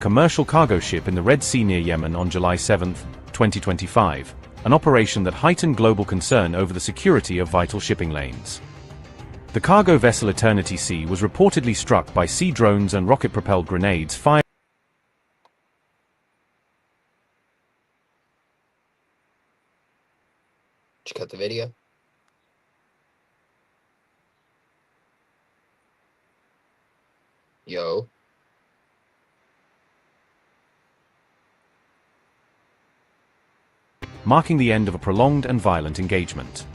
commercial cargo ship in the Red Sea near Yemen on July 7, 2025, an operation that heightened global concern over the security of vital shipping lanes. The cargo vessel Eternity Sea was reportedly struck by sea drones and rocket-propelled grenades fired. Did you cut the video? Yo. Marking the end of a prolonged and violent engagement.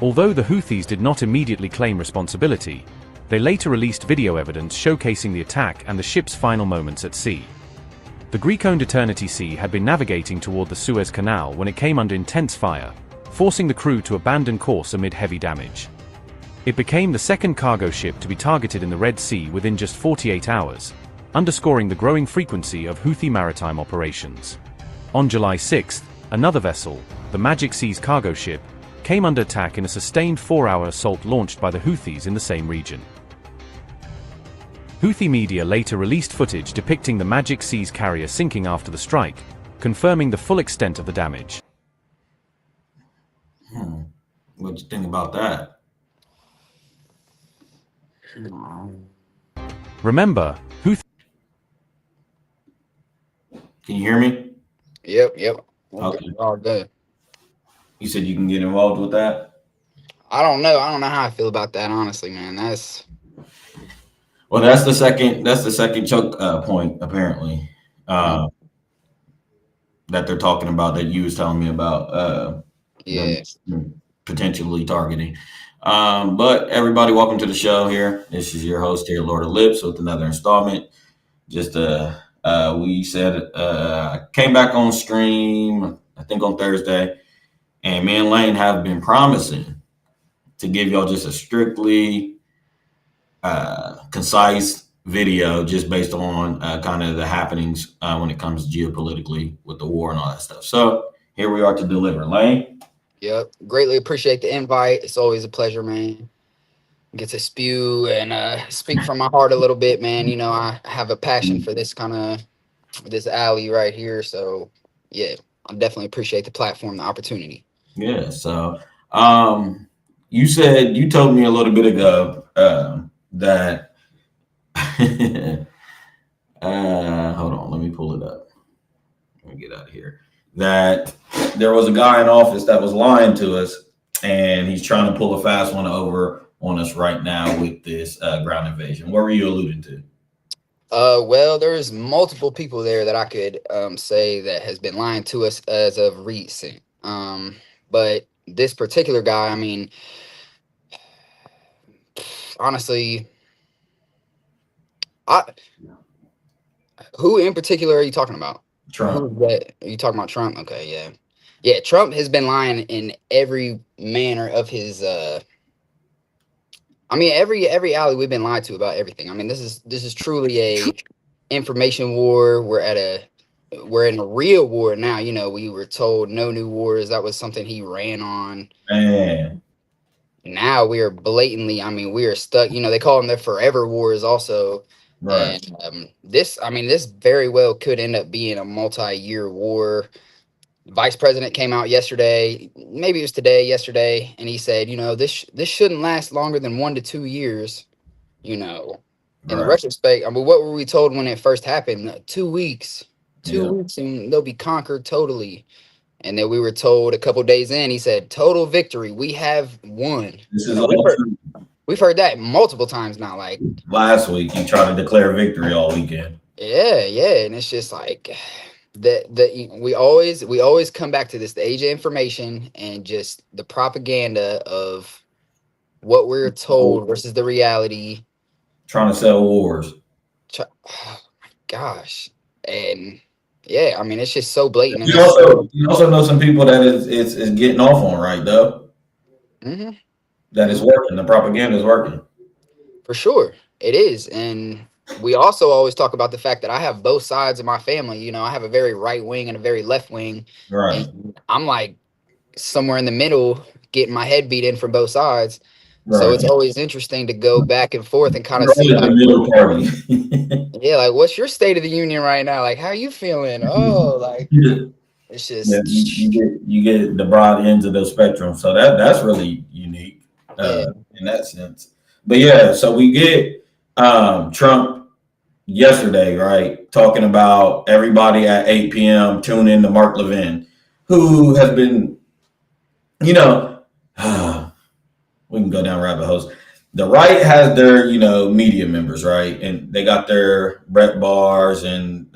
Although the Houthis did not immediately claim responsibility, they later released video evidence showcasing the attack and the ship's final moments at sea. The Greek-owned Eternity Sea had been navigating toward the Suez Canal when it came under intense fire, forcing the crew to abandon course amid heavy damage. It became the second cargo ship to be targeted in the Red Sea within just 48 hours, underscoring the growing frequency of Houthi maritime operations. On July 6, another vessel, the Magic Seas cargo ship, came under attack in a sustained 4-hour assault launched by the Houthis in the same region. Houthi media later released footage depicting the Magic Seas carrier sinking after the strike, confirming the full extent of the damage. What'd you think about that? Remember, Houthi. Can you hear me? Yep. Okay. All good. You said you can get involved with that? I don't know how I feel about that, honestly, man. That's the second choke point, apparently, that they're talking about, that you was telling me about, them potentially targeting. But everybody, welcome to the show here. This is your host here, Lord of Lips, with another installment. Just we said I came back on stream, I think on Thursday, and me and Lane have been promising to give y'all just a strictly concise video, just based on kind of the happenings when it comes geopolitically with the war and all that stuff. So here we are to deliver. Lane? Yep. Greatly appreciate the invite. It's always a pleasure, man. Get to spew and speak from my heart a little bit, man. You know, I have a passion for this this alley right here. So yeah, I definitely appreciate the platform, the opportunity. Yeah. So you told me a little bit ago that hold on, let me pull it up. Let me get out of here. That there was a guy in office that was lying to us, and he's trying to pull a fast one over on us right now with this ground invasion. What were you alluding to? Well, there's multiple people there that I could say that has been lying to us as of recent. But this particular guy, I mean, honestly, who in particular are you talking about? Trump. Who is that? Are you talking about Trump? Okay, yeah. Trump has been lying in every manner of his. I mean, every alley we've been lied to about everything. I mean, this is truly a information war. We're in a real war now. You know, we were told no new wars. That was something he ran on. Man. Now we are blatantly. I mean, we are stuck. You know, they call them the forever wars also. Right. And this very well could end up being a multi-year war. Vice President came out yesterday, maybe it was yesterday, and he said, you know, this shouldn't last longer than 1 to 2 years. You know, in the retrospect, I mean, what were we told when it first happened? 2 weeks, 2 weeks, and they'll be conquered totally. And then we were told a couple days in, he said, total victory. We have won. This is all true. We've heard that multiple times now. Like last week, he tried to declare victory all weekend. Yeah, and it's just like we always come back to this, the age of information and just the propaganda of what we're told versus the reality. Trying to sell wars. Oh my gosh, and yeah, I mean it's just so blatant. You also know some people that is getting off on, right? Though. Mm-hmm. That is working. The propaganda is working. For sure, it is, and we also always talk about the fact that I have both sides of my family. You know, I have a very right wing and a very left wing. Right. And I'm like somewhere in the middle, getting my head beat in from both sides. So Right. it's always interesting to go back and forth and kind of Right see at the like, middle party. yeah, like what's your state of the union right now? Like, how you feeling? Oh, like it's Yeah, just, you get the broad ends of the spectrum, so that's really unique yeah. in that sense. But yeah, so we get Trump yesterday, right, talking about everybody at 8 p.m. tune in to Mark Levin, who has been, you know, we can go down rabbit holes. The right has their, media members, right, and they got their Brett Bars and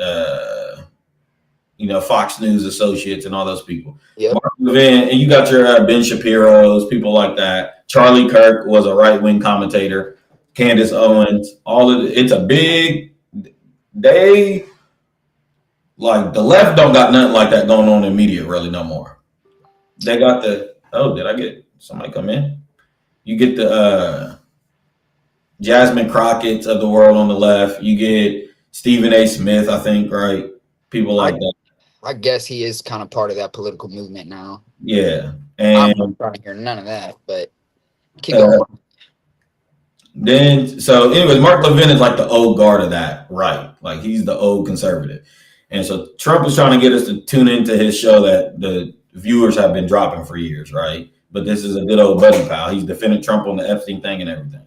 Fox News associates and all those people. Yep. Mark Levin, and you got your Ben Shapiro's, people like that. Charlie Kirk was a right wing commentator. Candace Owens, all of it's a big. They like the left don't got nothing like that going on in media really no more. They got the did I get somebody come in? You get the Jasmine Crockett's of the world on the left. You get Stephen A. Smith, I think, right? People like that. I guess he is kind of part of that political movement now. Yeah, I'm not and trying to hear none of that, but keep going. then so anyways, Mark Levin is like the old guard of that, right? Like he's the old conservative. And so Trump is trying to get us to tune into his show that the viewers have been dropping for years, right? But this is a good old buddy pal. He's defended Trump on the Epstein thing and everything.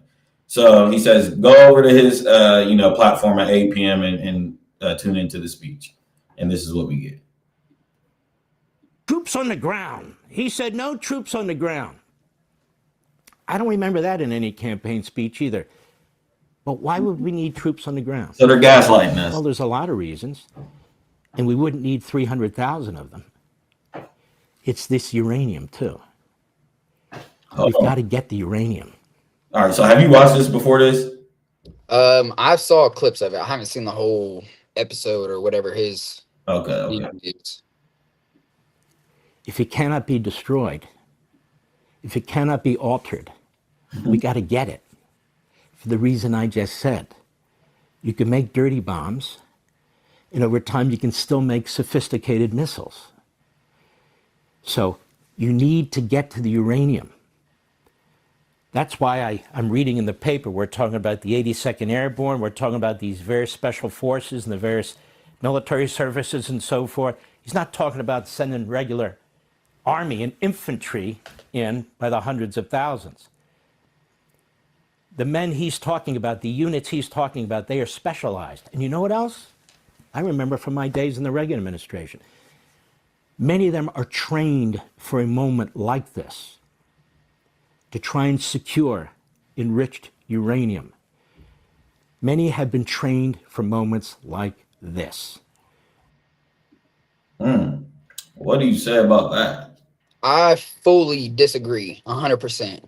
So he says, go over to his platform at 8 p.m. and tune into the speech. And this is what we get. Troops on the ground. He said no troops on the ground. I don't remember that in any campaign speech either. But why would we need troops on the ground? So they're gaslighting us. Well, there's a lot of reasons. And we wouldn't need 300,000 of them. It's this uranium, too. We've got to get the uranium. All right, so have you watched this before this? I saw clips of it. I haven't seen the whole episode or whatever his Okay. is. If it cannot be destroyed, if it cannot be altered, we got to get it. For the reason I just said. You can make dirty bombs, and over time you can still make sophisticated missiles. So you need to get to the uranium. That's why I'm reading in the paper, we're talking about the 82nd Airborne, we're talking about these various special forces and the various military services and so forth. He's not talking about sending regular army and infantry in by the hundreds of thousands. The men he's talking about, the units he's talking about, they are specialized. And you know what else? I remember from my days in the Reagan administration. Many of them are trained for a moment like this, to try and secure enriched uranium. Many have been trained for moments like this. What do you say about that? I fully disagree 100%.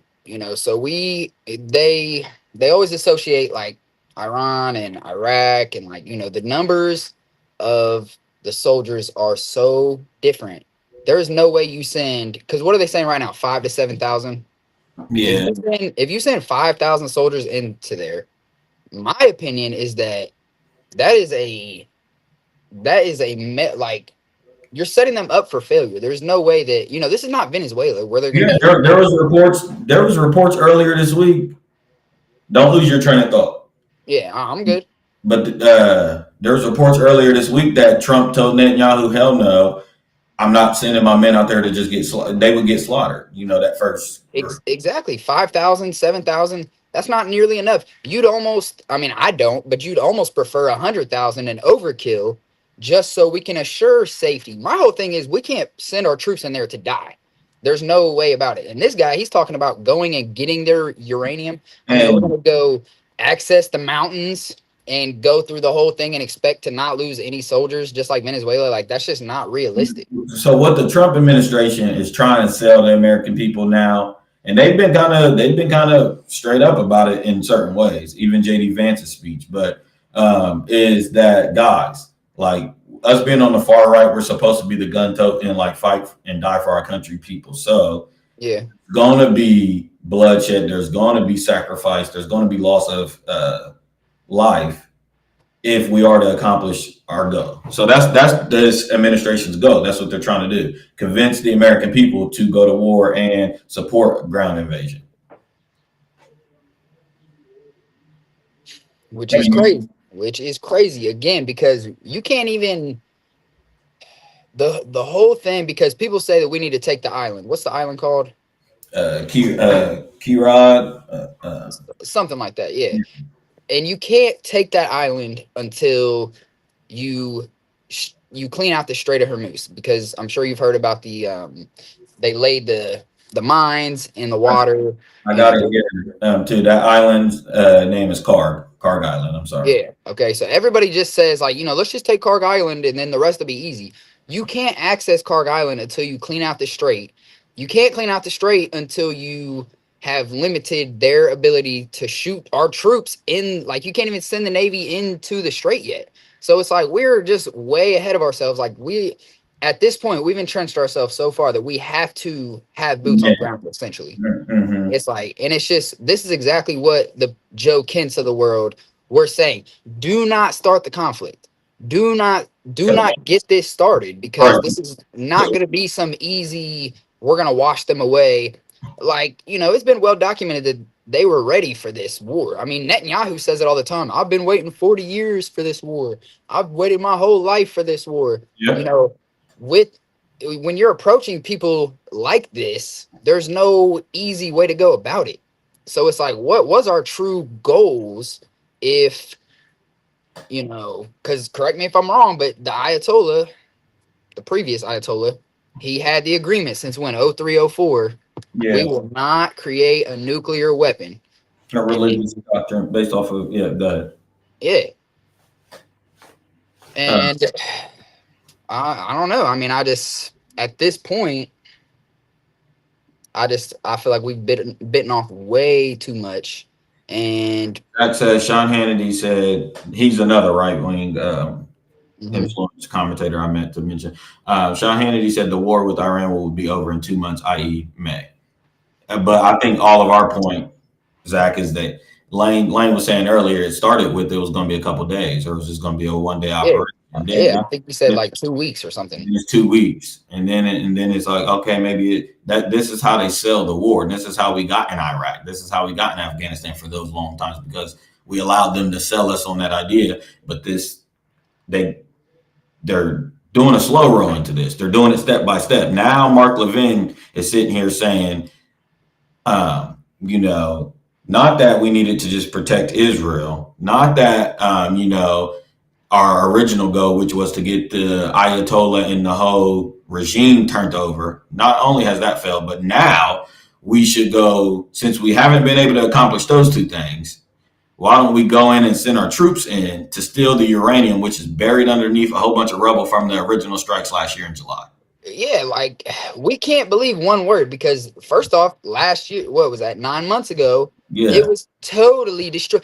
So they always associate like Iran and Iraq and like, the numbers of the soldiers are so different. There is no way you send, because what are they saying right now? 5,000 to 7,000? Yeah. If you send 5,000 soldiers into there, my opinion is that is like you're setting them up for failure. There's no way that this is not Venezuela where they're going to. Yeah, there was reports earlier this week. Don't lose your train of thought. Yeah, I'm good. But there was reports earlier this week that Trump told Netanyahu, "Hell no, I'm not sending my men out there to just get slaughtered. They would get slaughtered." That first. Exactly. 5,000, 7,000. That's not nearly enough. You'd almost, I don't, but you'd almost prefer 100,000 and overkill just so we can assure safety. My whole thing is we can't send our troops in there to die. There's no way about it. And this guy, he's talking about going and getting their uranium. We're going to go access the mountains and go through the whole thing and expect to not lose any soldiers, just like Venezuela. Like, that's just not realistic. So what the Trump administration is trying to sell the American people now, and they've been kind of straight up about it in certain ways, even JD Vance's speech, but is that guys, like us being on the far right, we're supposed to be the gun-toting and like fight and die for our country people. So yeah, going to be bloodshed. There's going to be sacrifice. There's going to be loss of life if we are to accomplish our goal. So that's this administration's goal. That's what they're trying to do. Convince the American people to go to war and support ground invasion. which is crazy. Which is crazy again, because you can't even the whole thing, because people say that we need to take the island. What's the island called? Kirod. Something like that. Yeah. And you can't take that island until you clean out the Strait of Hormuz, because I'm sure you've heard about they laid the mines in the water. I got it here too. That island's name is Karg Island. I'm sorry. Yeah. Okay. So everybody just says, like, let's just take Karg Island and then the rest will be easy. You can't access Karg Island until you clean out the strait. You can't clean out the strait until you have limited their ability to shoot our troops in. Like, you can't even send the Navy into the strait yet. So it's like we're just way ahead of ourselves. Like, at this point, we've entrenched ourselves so far that we have to have boots on the ground, essentially. Mm-hmm. It's like, and it's just, this is exactly what the Joe Kents of the world were saying. Do not start the conflict. Do not get this started, because this is not going to be some easy, we're going to wash them away. Like, it's been well documented that they were ready for this war. I mean, Netanyahu says it all the time. I've been waiting 40 years for this war. I've waited my whole life for this war. Yep. When you're approaching people like this, there's no easy way to go about it. So it's like, what was our true goals? If, because correct me if I'm wrong, but the Ayatollah, the previous Ayatollah, he had the agreement since when? 0304. Yeah. We will not create a nuclear weapon. A religious doctrine based off of that. Yeah. And I don't know. I mean, at this point, I feel like we've bitten off way too much. And that says Sean Hannity said, he's another right wing influence commentator I meant to mention. Sean Hannity said the war with Iran will be over in 2 months, i.e. May. But I think all of our point, Zach, is that Lane was saying earlier, it started with it was going to be a couple days, or it was just going to be a 1-day operation. I think you said like 2 weeks or something. It's 2 weeks, and then it's like, okay, maybe this is how they sell the war, and this is how we got in Iraq. This is how we got in Afghanistan for those long times, because we allowed them to sell us on that idea. But they're doing a slow roll into this. They're doing it step by step. Now Mark Levin is sitting here saying, not that we needed to just protect Israel, not that our original goal, which was to get the Ayatollah and the whole regime turned over. Not only has that failed, but now we should go, since we haven't been able to accomplish those two things, why don't we go in and send our troops in to steal the uranium, which is buried underneath a whole bunch of rubble from the original strikes last year in July? Yeah, like, we can't believe one word, because first off, last year, what was that, 9 months ago, it was totally destroyed.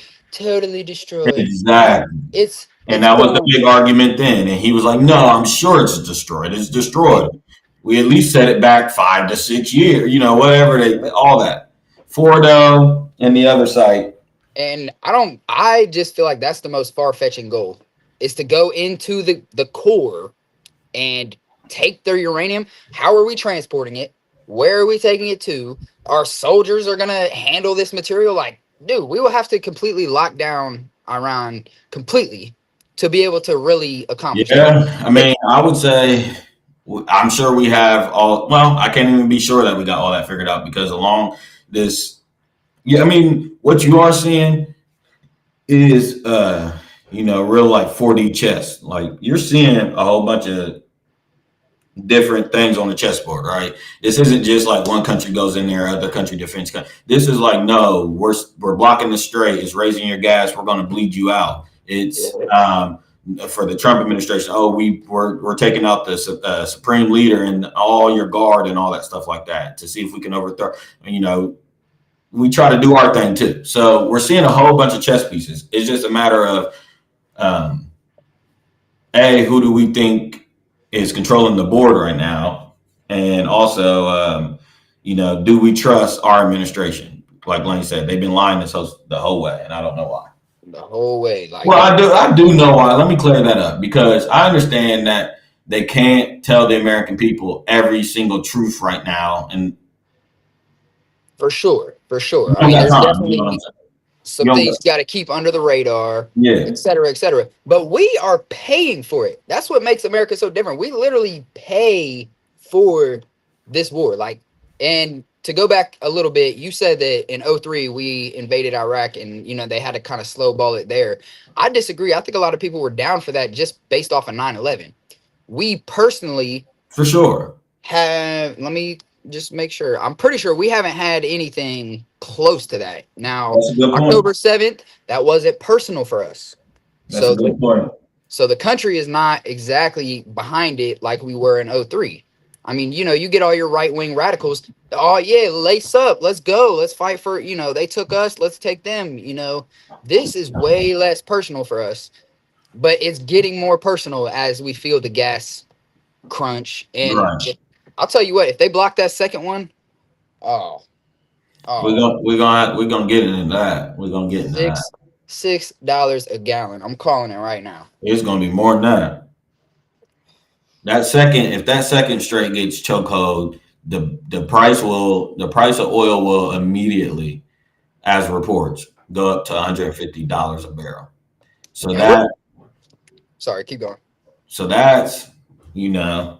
Exactly. And that was the big argument then. And he was like, no, I'm sure it's destroyed. It's destroyed. We at least set it back 5 to 6 years, whatever, all that. Fordo and the other site. And I just feel like that's the most far-fetching goal, is to go into the core and take their uranium. How are we transporting it? Where are we taking it to? Our soldiers are going to handle this material. Like, dude, we will have to completely lock down Iran completely to be able to really accomplish that. I mean, I would say, I'm sure we have I can't even be sure that we got all that figured out, because along this, what you are seeing is, real like 4D chess. Like, you're seeing a whole bunch of different things on the chessboard, right? This isn't just like one country goes in there, other country defends. This is like, no, we're blocking the strait. It's raising your gas. We're going to bleed you out. It's for the Trump administration. Oh, we're taking out the supreme leader and all your guard and all that stuff like that to see if we can overthrow. We try to do our thing too. So we're seeing a whole bunch of chess pieces. It's just a matter of, who do we think is controlling the board right now? And also, do we trust our administration? Like Lane said, they've been lying the whole way, and I don't know why. The whole way. Well, I do know why. Let me clear that up, because I understand that they can't tell the American people every single truth right now. And For sure. I mean, there's definitely, some things you got to keep under the radar, et cetera, et cetera. But we are paying for it. That's what makes America so different. We literally pay for this war. Like, and to go back a little bit, you said that in 03 we invaded Iraq and, you know, they had to kind of slow ball it there. I disagree. I think a lot of people were down for that just based off of 9/11. We personally, for sure, have, let me just make sure. I'm pretty sure we haven't had anything close to that. Now, October 7th, that wasn't personal for us. That's a good point. So the country is not exactly behind it like we were in 03. I mean, you know, you get all your right-wing radicals. Oh, yeah, lace up. Let's go. Let's fight for, you know, they took us. Let's take them. You know, this is way less personal for us. But it's getting more personal as we feel the gas crunch. And I'll tell you what, if they block that second one, we're gonna get into that. We're gonna get into that. $6 a gallon. I'm calling it right now. It's gonna be more than that. If that second straight gets chokehold, the price of oil will immediately, as reports, go up to $150 a barrel. So sorry, keep going. So that's, you know,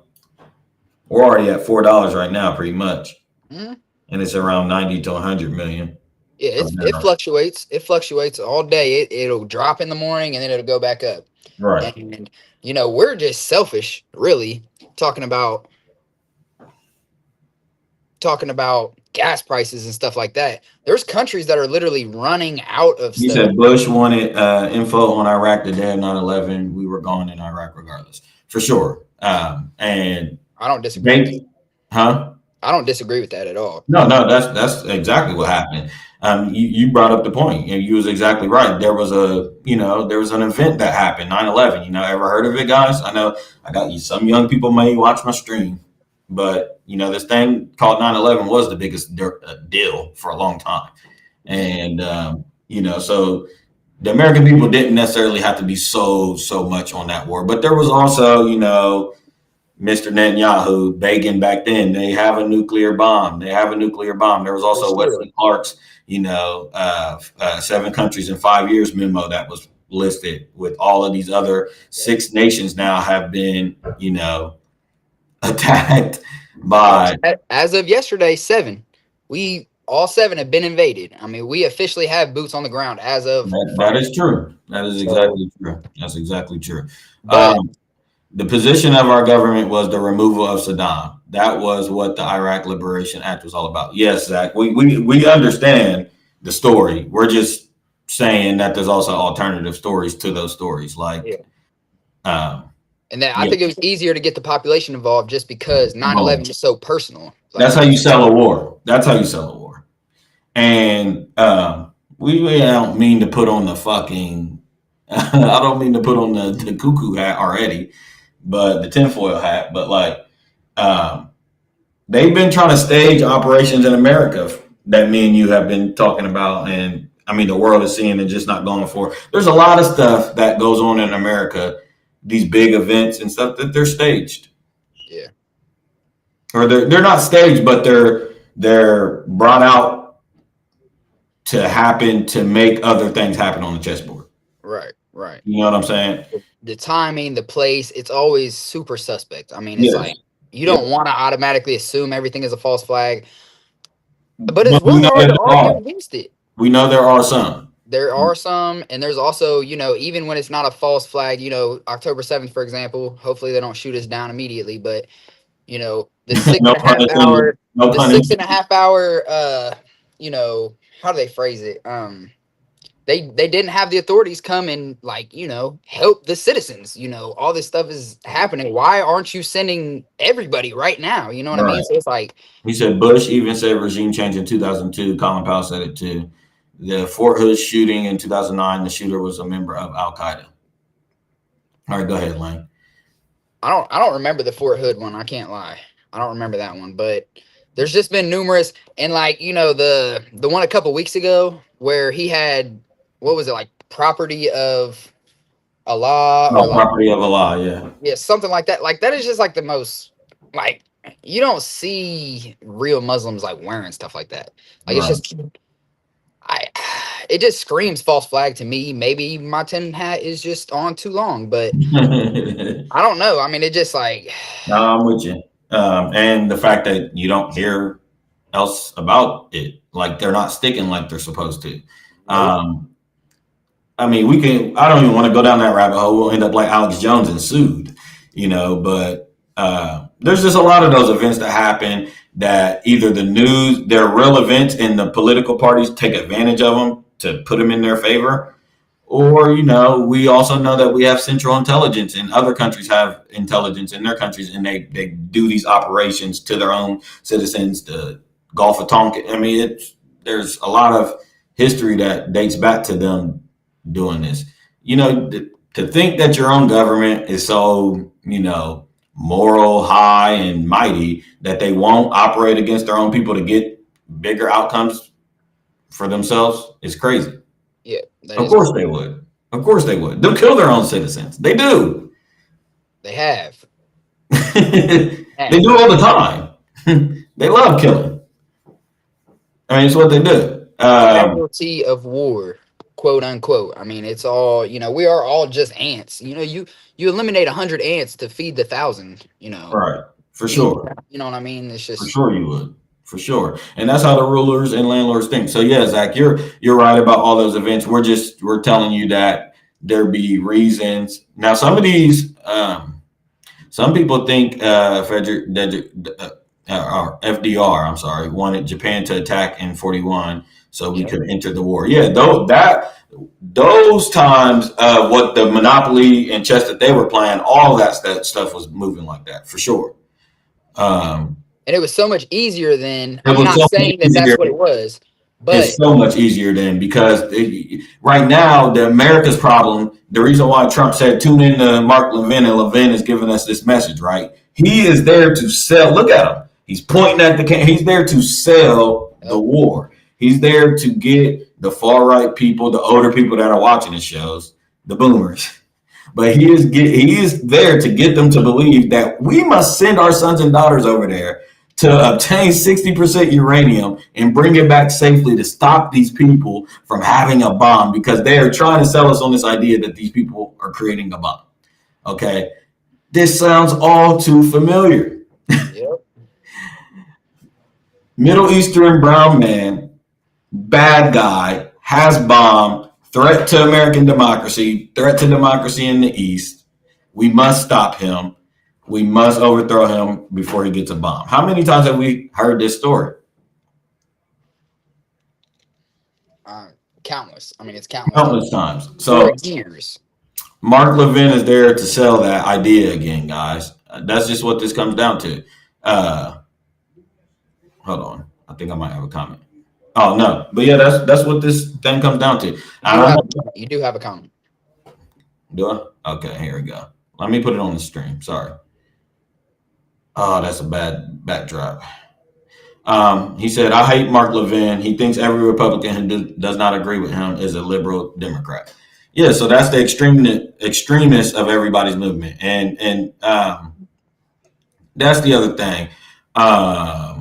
we're already at $4 right now, pretty much, and it's around 90 to 100 million. Yeah, it fluctuates. It fluctuates all day. It'll drop in the morning and then it'll go back up. Right. And you know, we're just selfish, really, talking about gas prices and stuff like that. There's countries that are literally running out of stuff. You said Bush wanted info on Iraq the day of 9/11. We were going in Iraq regardless, for sure. And I don't disagree. I don't disagree with that at all. No, that's exactly what happened. You brought up the point, and you was exactly right. There was an event that happened, 9/11. You know, ever heard of it, guys? I know I got some young people may watch my stream, but you know, this thing called 9/11 was the biggest deal for a long time. And you know, so the American people didn't necessarily have to be so much on that war, but there was also, you know, Mr. Netanyahu begging back then, they have a nuclear bomb. There was also Wesley Clark's, you know, 7 countries in 5 years memo that was listed with all of these other 6 nations now have been, you know, attacked by. As of yesterday, 7. All 7 have been invaded. I mean, we officially have boots on the ground as of. That is true. That is exactly true. That's exactly true. The position of our government was the removal of Saddam. That was what the Iraq Liberation Act was all about. Yes, Zach, we understand the story. We're just saying that there's also alternative stories to those stories. Like, and then I think it was easier to get the population involved just because 9/11 is so personal. Like, that's how you sell a war. And we don't mean to put on the fucking. I don't mean to put on the cuckoo hat already. But the tinfoil hat, but like, they've been trying to stage operations in America that me and you have been talking about, and I mean the world is seeing and just not going for. There's a lot of stuff that goes on in America, these big events and stuff that they're staged. Yeah. Or they're not staged, but they're brought out to happen to make other things happen on the chessboard. Right. You know what I'm saying? The timing, the place, it's always super suspect. I mean, it's like you don't want to automatically assume everything is a false flag, but it's really hard to argue against it. We know there are some. There are some, and there's also, you know, even when it's not a false flag, you know, October 7th, for example, hopefully they don't shoot us down immediately, but, you know, the 6.5 hour, you know, how do they phrase it? They didn't have the authorities come and, like, you know, help the citizens. You know, all this stuff is happening. Why aren't you sending everybody right now? You know what I mean? So it's like, he said Bush even said regime change in 2002. Colin Powell said it too. The Fort Hood shooting in 2009, the shooter was a member of Al Qaeda. All right, go ahead, Lane. I don't remember the Fort Hood one. I can't lie. I don't remember that one, but there's just been numerous. And like, you know, the one a couple weeks ago where he had, what was it, like property of Allah? Property of Allah, yeah. Yeah, something like that. Like, that is just like the most, like, you don't see real Muslims like wearing stuff like that. Like, it's just, it just screams false flag to me. Maybe my tin hat is just on too long, but I don't know. I mean, it just like. No, I'm with you. And the fact that you don't hear else about it, like they're not sticking like they're supposed to. Nope. I mean, I don't even want to go down that rabbit hole. We'll end up like Alex Jones and sued, but there's just a lot of those events that happen that either the news, they're real events and the political parties take advantage of them to put them in their favor. Or, we also know that we have central intelligence and other countries have intelligence in their countries and they do these operations to their own citizens, the Gulf of Tonkin. I mean, there's a lot of history that dates back to them doing this. To think that your own government is so, moral, high, and mighty that they won't operate against their own people to get bigger outcomes for themselves is crazy. Yeah. Of course they would. Of course they would. They'll kill their own citizens. They do. They have. They do all the time. They love killing. I mean, it's what they do. Casualty of war, quote unquote. I mean, it's all, we are all just ants. You eliminate 100 ants to feed the 1,000, Right. For sure. You know what I mean? It's just. For sure you would. For sure. And that's how the rulers and landlords think. So yeah, Zach, you're right about all those events. We're telling you that there be reasons. Now, some of these, some people think FDR, I'm sorry, wanted Japan to attack in 41 so we could enter the war. Yeah, those times, what the Monopoly and chess that they were playing, all that stuff was moving like that for sure. And it was so much easier then. I'm not saying that that's what it was, but it's so much easier then because right now the America's problem, the reason why Trump said tune in to Mark Levin and Levin is giving us this message, right? He is there to sell. Look at him. He's pointing at he's there to sell the war. He's there to get the far right people, the older people that are watching his shows, the boomers. But he is there to get them to believe that we must send our sons and daughters over there to obtain 60% uranium and bring it back safely to stop these people from having a bomb because they are trying to sell us on this idea that these people are creating a bomb. Okay. This sounds all too familiar. Yep. Middle Eastern brown man, bad guy, has bomb, threat to American democracy, threat to democracy in the East. We must stop him. We must overthrow him before he gets a bomb. How many times have we heard this story? Countless. I mean, it's countless. Countless times. So years. Mark Levin is there to sell that idea again, guys. That's just what this comes down to. Hold on. I think I might have a comment. Oh, no. But yeah, that's what this thing comes down to. You do have a comment. Do I? Okay, here we go. Let me put it on the stream. Sorry. Oh, that's a bad backdrop. He said, I hate Mark Levin. He thinks every Republican who does not agree with him is a liberal Democrat. Yeah, so that's the extremist of everybody's movement. And that's the other thing. Let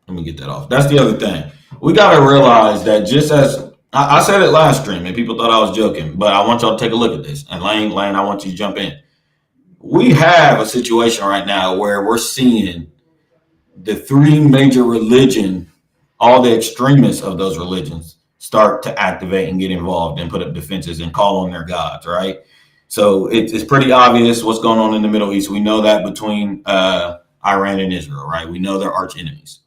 me get that off. That's the other thing. We got to realize that just as I said it last stream and people thought I was joking, but I want y'all to take a look at this. And Lane, I want you to jump in. We have a situation right now where we're seeing the three major religions, all the extremists of those religions start to activate and get involved and put up defenses and call on their gods, right? So it's pretty obvious what's going on in the Middle East. We know that between Iran and Israel, right? We know they're arch enemies.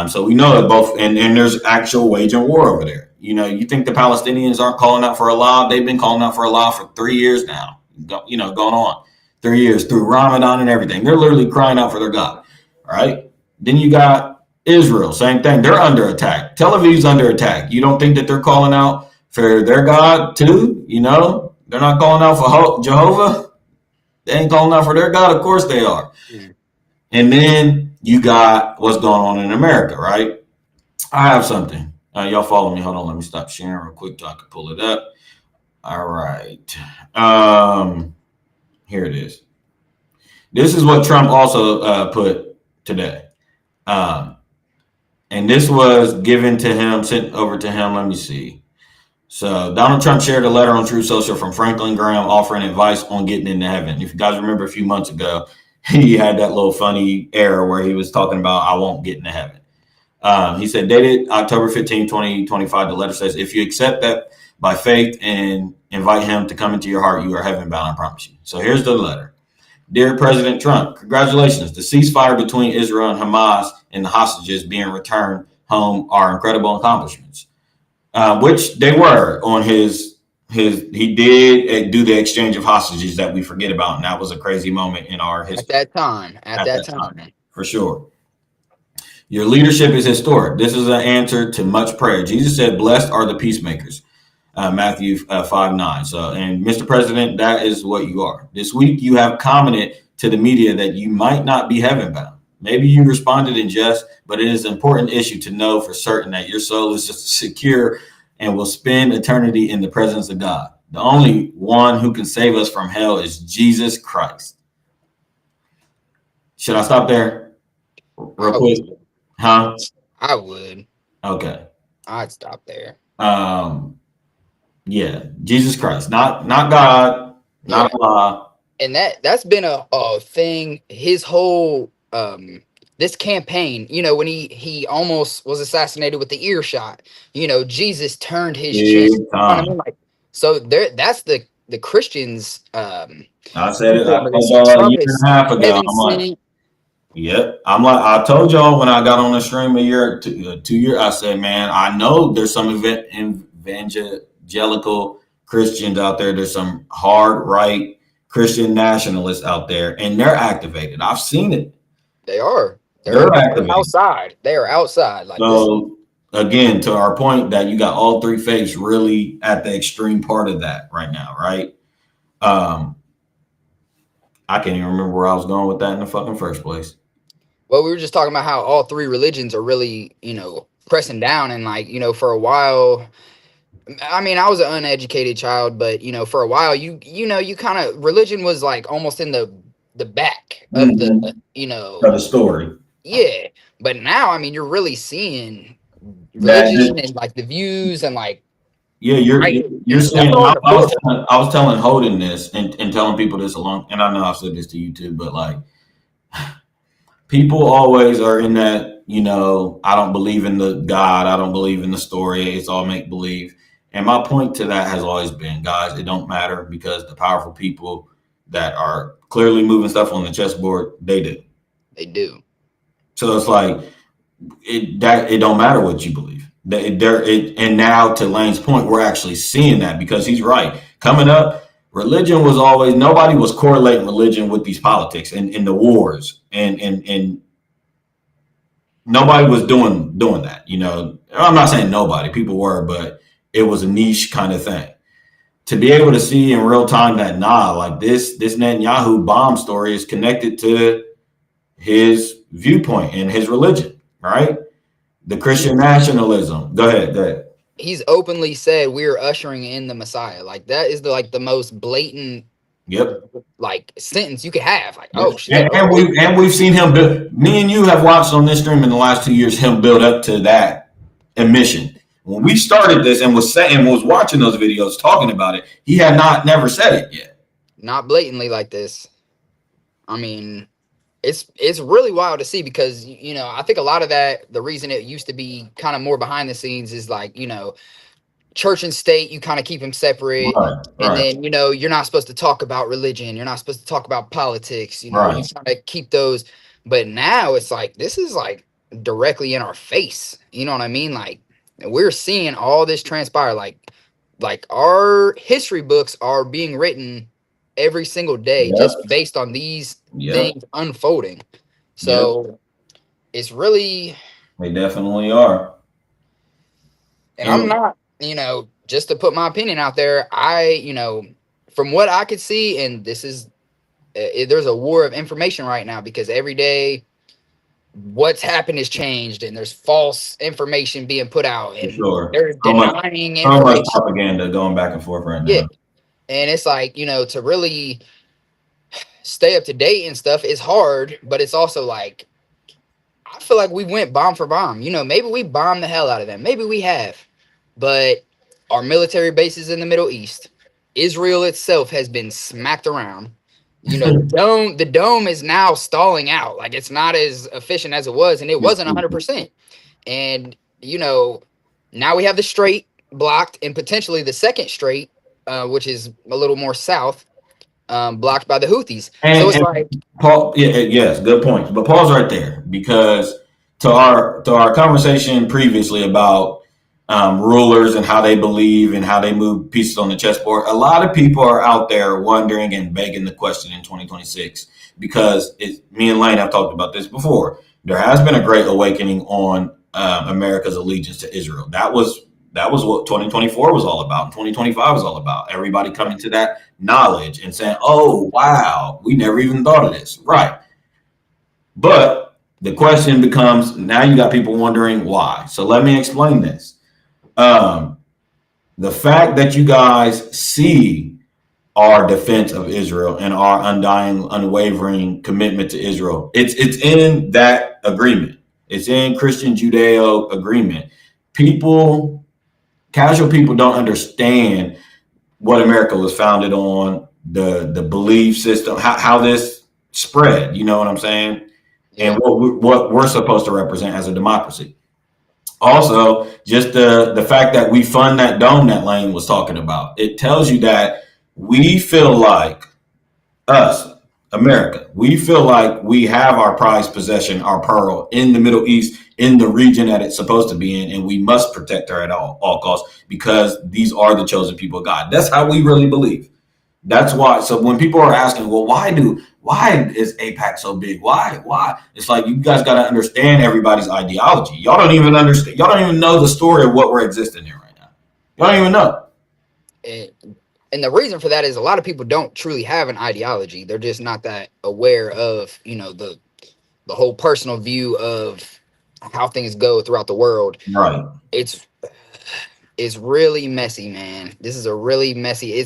So we know that both, and there's actual waging war over there. You think the Palestinians aren't calling out for Allah? They've been calling out for Allah for 3 years now, going on 3 years through Ramadan and everything. They're literally crying out for their God, right? Then you got Israel, same thing. They're under attack. Tel Aviv's under attack. You don't think that they're calling out for their God too? They're not calling out for Jehovah. They ain't calling out for their God. Of course they are. And then you got what's going on in America, right? I have something. Y'all follow me. Hold on. Let me stop sharing real quick so I can pull it up. All right. Here it is. This is what Trump also put today. And this was given to him, sent over to him. Let me see. So Donald Trump shared a letter on Truth Social from Franklin Graham offering advice on getting into heaven. If you guys remember a few months ago, he had that little funny error where he was talking about, I won't get into heaven. He said, dated October 15, 2025, the letter says, if you accept that by faith and invite him to come into your heart, you are heaven bound, I promise you. So here's the letter. Dear President Trump, congratulations. The ceasefire between Israel and Hamas and the hostages being returned home are incredible accomplishments, which they were on his. He did do the exchange of hostages that we forget about, and that was a crazy moment in our history. At that time. For sure. Your leadership is historic. This is an answer to much prayer. Jesus said, blessed are the peacemakers. Matthew 5:9. So, and Mr. President, that is what you are. This week, you have commented to the media that you might not be heaven bound. Maybe you responded in jest, but it is an important issue to know for certain that your soul is secure and will spend eternity in the presence of God. The only one who can save us from hell is Jesus Christ. Should I stop there real quick? Huh? I would. Okay. I'd stop there. Yeah, Jesus Christ, not God, not Allah. And that's been a thing. His whole this campaign, you know, when he almost was assassinated with the earshot, you know, Jesus turned his chin. I mean, like, so there, that's the Christians. I said it. I told y'all a year and a half ago. I'm like, yep. I'm like, I told y'all when I got on the stream a year, 2 years. I said, man, I know there's some evangelical Christians out there. There's some hard right Christian nationalists out there, and they're activated. I've seen it. They are. They're outside. They are outside. Like so, again, to our point that you got all three faiths really at the extreme part of that right now, right? I can't even remember where I was going with that in the fucking first place. Well, we were just talking about how all three religions are really, you know, pressing down, and like, you know, for a while. I mean, I was an uneducated child, but you know, for a while, you know, you kind of religion was like almost in the back of the, you know, of the story. Yeah, but now, I mean, you're really seeing religion and like the views and like. Yeah, you're seeing. I was telling Holden this and telling people this along, and I know I've said this to you too, but like, people always are in that, you know, I don't believe in the God, I don't believe in the story, it's all make believe. And my point to that has always been, guys, it don't matter, because the powerful people that are clearly moving stuff on the chessboard, they do. They do. So it's like it don't matter what you believe. And now to Lane's point, we're actually seeing that, because he's right. Coming up, religion was always, nobody was correlating religion with these politics and the wars, and nobody was doing that. You know, I'm not saying nobody, people were, but it was a niche kind of thing. To be able to see in real time that like this Netanyahu bomb story is connected to his viewpoint and his religion, right? The Christian nationalism. Go ahead. He's openly said we're ushering in the Messiah. Like, that is the most blatant, like, sentence you could have. Like, oh shit. And we've seen him build. Me and you have watched on this stream in the last 2 years him build up to that admission. When we started this and was watching those videos talking about it, he had never said it yet. Not blatantly like this. I mean, it's really wild to see, because, you know, I think a lot of that, the reason it used to be kind of more behind the scenes is like, you know, church and state, you kind of keep them separate. Right. And then, you know, you're not supposed to talk about religion. You're not supposed to talk about politics. You know, you kind of keep those. But now it's like, this is like directly in our face. You know what I mean? Like, we're seeing all this transpire. Like our history books are being written every single day, just based on these things unfolding. So it's really, they definitely are. And I'm not, you know, just to put my opinion out there, you know, from what I could see, and this is, there's a war of information right now, because every day what's happened has changed, and there's false information being put out, and they're denying information. Much propaganda going back and forth right now. Yeah. And it's like, you know, to really stay up to date and stuff is hard, but it's also like, I feel like we went bomb for bomb. You know, maybe we bombed the hell out of them. Maybe we have. But our military bases in the Middle East, Israel itself has been smacked around. You know, the dome is now stalling out. Like, it's not as efficient as it was, and it wasn't 100%. And, you know, now we have the strait blocked, and potentially the second strait, which is a little more south, blocked by the Houthis. So it's like, Paul, yes, good point. But pause right there, because to our conversation previously about rulers and how they believe and how they move pieces on the chessboard, a lot of people are out there wondering and begging the question in 2026, because me and Lane have talked about this before. There has been a great awakening on America's allegiance to Israel. That was what 2024 was all about. 2025 was all about. Everybody coming to that knowledge and saying, oh, wow, we never even thought of this. Right. But the question becomes, now you got people wondering why. So let me explain this. The fact that you guys see our defense of Israel and our undying, unwavering commitment to Israel, it's in that agreement. It's in Christian Judeo agreement. Casual people don't understand what America was founded on, the belief system, how this spread, you know what I'm saying? And what we're supposed to represent as a democracy. Also, just the fact that we fund that dome that Lane was talking about, it tells you that we feel like us, America, we feel like we have our prized possession, our pearl in the Middle East, in the region that it's supposed to be in, and we must protect her at all costs, because these are the chosen people of God. That's how we really believe. That's why. So when people are asking, well, why is AIPAC so big? Why? It's like, you guys got to understand everybody's ideology. Y'all don't even understand. Y'all don't even know the story of what we're existing in right now. Y'all don't even know. And the reason for that is a lot of people don't truly have an ideology. They're just not that aware of, you know, the whole personal view of how things go throughout the world. Right. It's really messy, man. This is a really messy.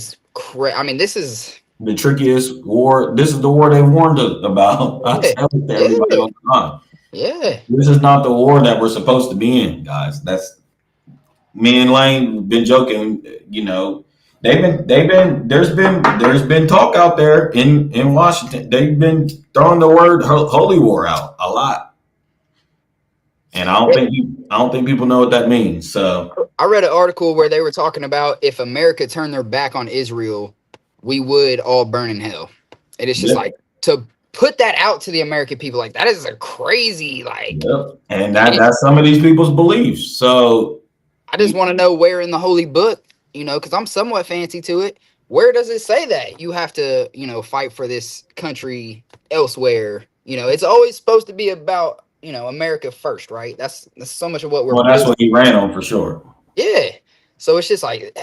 I mean, this is the trickiest war. This is the war they warned us about. I tell it to everybody all the time. Yeah. This is not the war that we're supposed to be in, guys. That's me and Lane been joking, you know. There's been talk out there in Washington. They've been throwing the word holy war out a lot. And I don't think people know what that means. So I read an article where they were talking about, if America turned their back on Israel, we would all burn in hell. And it's just like, to put that out to the American people, like, that is a crazy, like, and that's some of these people's beliefs. So I just want to know where in the holy book, you know, because I'm somewhat fancy to it, where does it say that you have to, you know, fight for this country elsewhere? You know, it's always supposed to be about, you know, America first, right? That's so much of what we're. Well, that's what he ran on for sure. Yeah. So it's just like,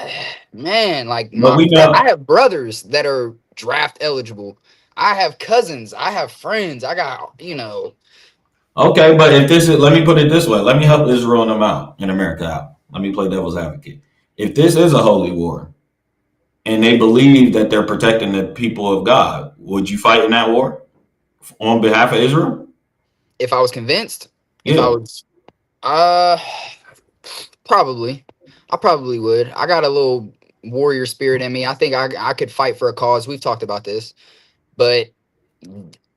man, like, I have brothers that are draft eligible. I have cousins. I have friends. I got, you know. Okay, but if this is, let me put it this way. Let me help Israel and them out, in America out. Let me play devil's advocate. If this is a holy war and they believe that they're protecting the people of God, would you fight in that war on behalf of Israel? If I was convinced, if I was, probably. I probably would. I got a little warrior spirit in me. I think I could fight for a cause. We've talked about this, but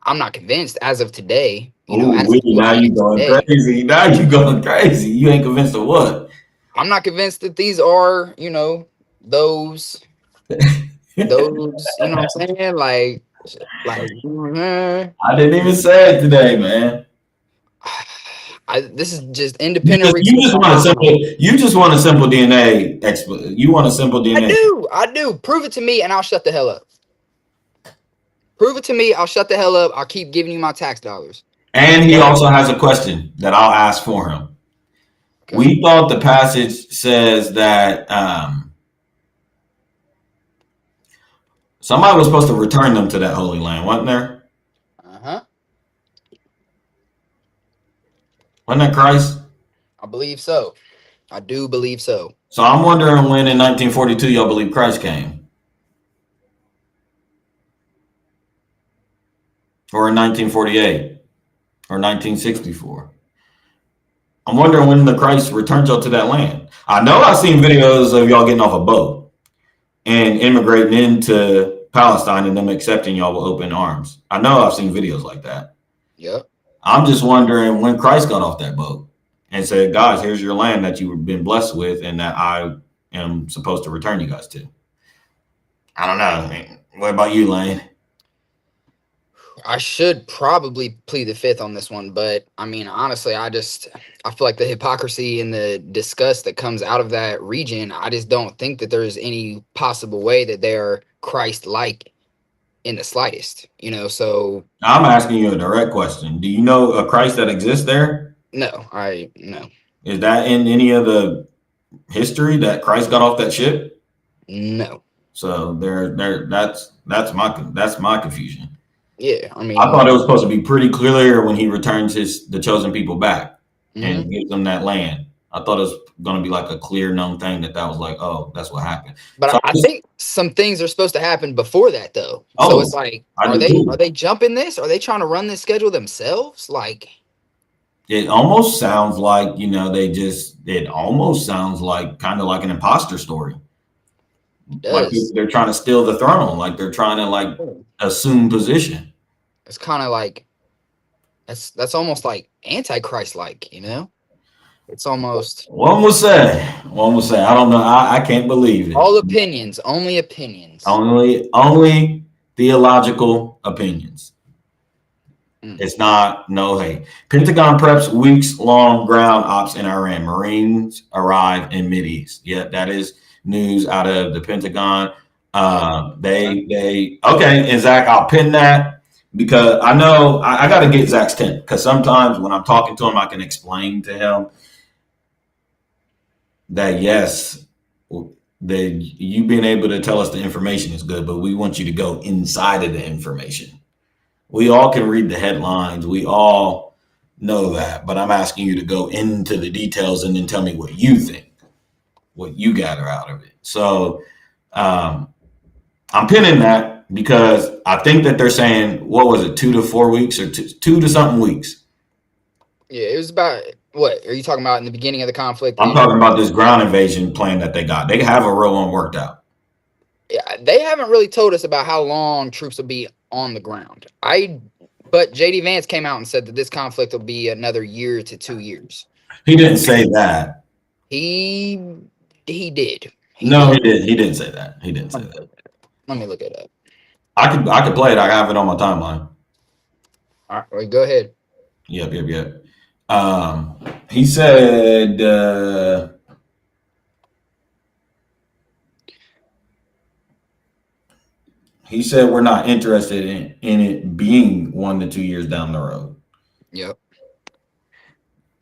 I'm not convinced as of today. You know, now you going crazy. Now you going crazy. You ain't convinced of what? I'm not convinced that these are, you know, those, you know what I'm saying? Like, I didn't even say it today, man. This is just independent. You just want a simple DNA expert. You want a simple DNA. I do. Prove it to me, and I'll shut the hell up. Prove it to me. I'll shut the hell up. I'll keep giving you my tax dollars. And he also has a question that I'll ask for him. Okay. We thought the passage says that somebody was supposed to return them to that holy land, wasn't there? Uh-huh. Wasn't that Christ? I believe so. I do believe so. So I'm wondering when in 1942 y'all believe Christ came? Or in 1948? Or 1964? I'm wondering when the Christ returns y'all to that land. I know I've seen videos of y'all getting off a boat and immigrating into Palestine and them accepting y'all with open arms. I know I've seen videos like that. Yep. I'm just wondering when Christ got off that boat and said, guys, here's your land that you've been blessed with and that I am supposed to return you guys to. I don't know. What about you, Lane? I should probably plead the fifth on this one, but I mean, honestly, I feel like the hypocrisy and the disgust that comes out of that region, I just don't think that there's any possible way that they're Christ-like in the slightest, you know. So I'm asking you a direct question. Do you know a Christ that exists there? no. Is that in any of the history that Christ got off that ship? No. So that's my confusion. Yeah, I mean, I thought it was supposed to be pretty clear when he returns the chosen people back and gives them that land. I thought it was going to be like a clear known thing that was like, oh, that's what happened. But so I think some things are supposed to happen before that, though. Oh, so it's like, are they jumping this? Are they trying to run this schedule themselves? Like, it almost sounds like, you know, it almost sounds like kind of like an imposter story. Like they're trying to steal the throne, like they're trying to like assume position. It's kind of like that's almost like Antichrist like, you know? It's almost one will say. I don't know. I can't believe it. All opinions, only opinions. Only theological opinions. It's not no hate. Pentagon preps weeks-long ground ops in Iran. Marines arrive in Mideast. Yeah, that is news out of the Pentagon. They okay, and Zach, I'll pin that because I know I got to get Zach's tent because sometimes when I'm talking to him, I can explain to him that yes, that you being able to tell us the information is good, but we want you to go inside of the information. We all can read the headlines. We all know that, but I'm asking you to go into the details and then tell me what you think, what you gather out of it. So I'm pinning that because I think that they're saying, what was it, 2 to 4 weeks or two to something weeks? Yeah, it was about, what are you talking about in the beginning of the conflict? I'm talking about this ground invasion plan that they got. They have a real one worked out. Yeah, they haven't really told us about how long troops will be on the ground. But JD Vance came out and said that this conflict will be another year to 2 years. He didn't say that. He did. He didn't say that. He didn't say that. Let me look it up. I could play it. I have it on my timeline. All right, go ahead. Yep. He said we're not interested in it being 1 to 2 years down the road. Yep.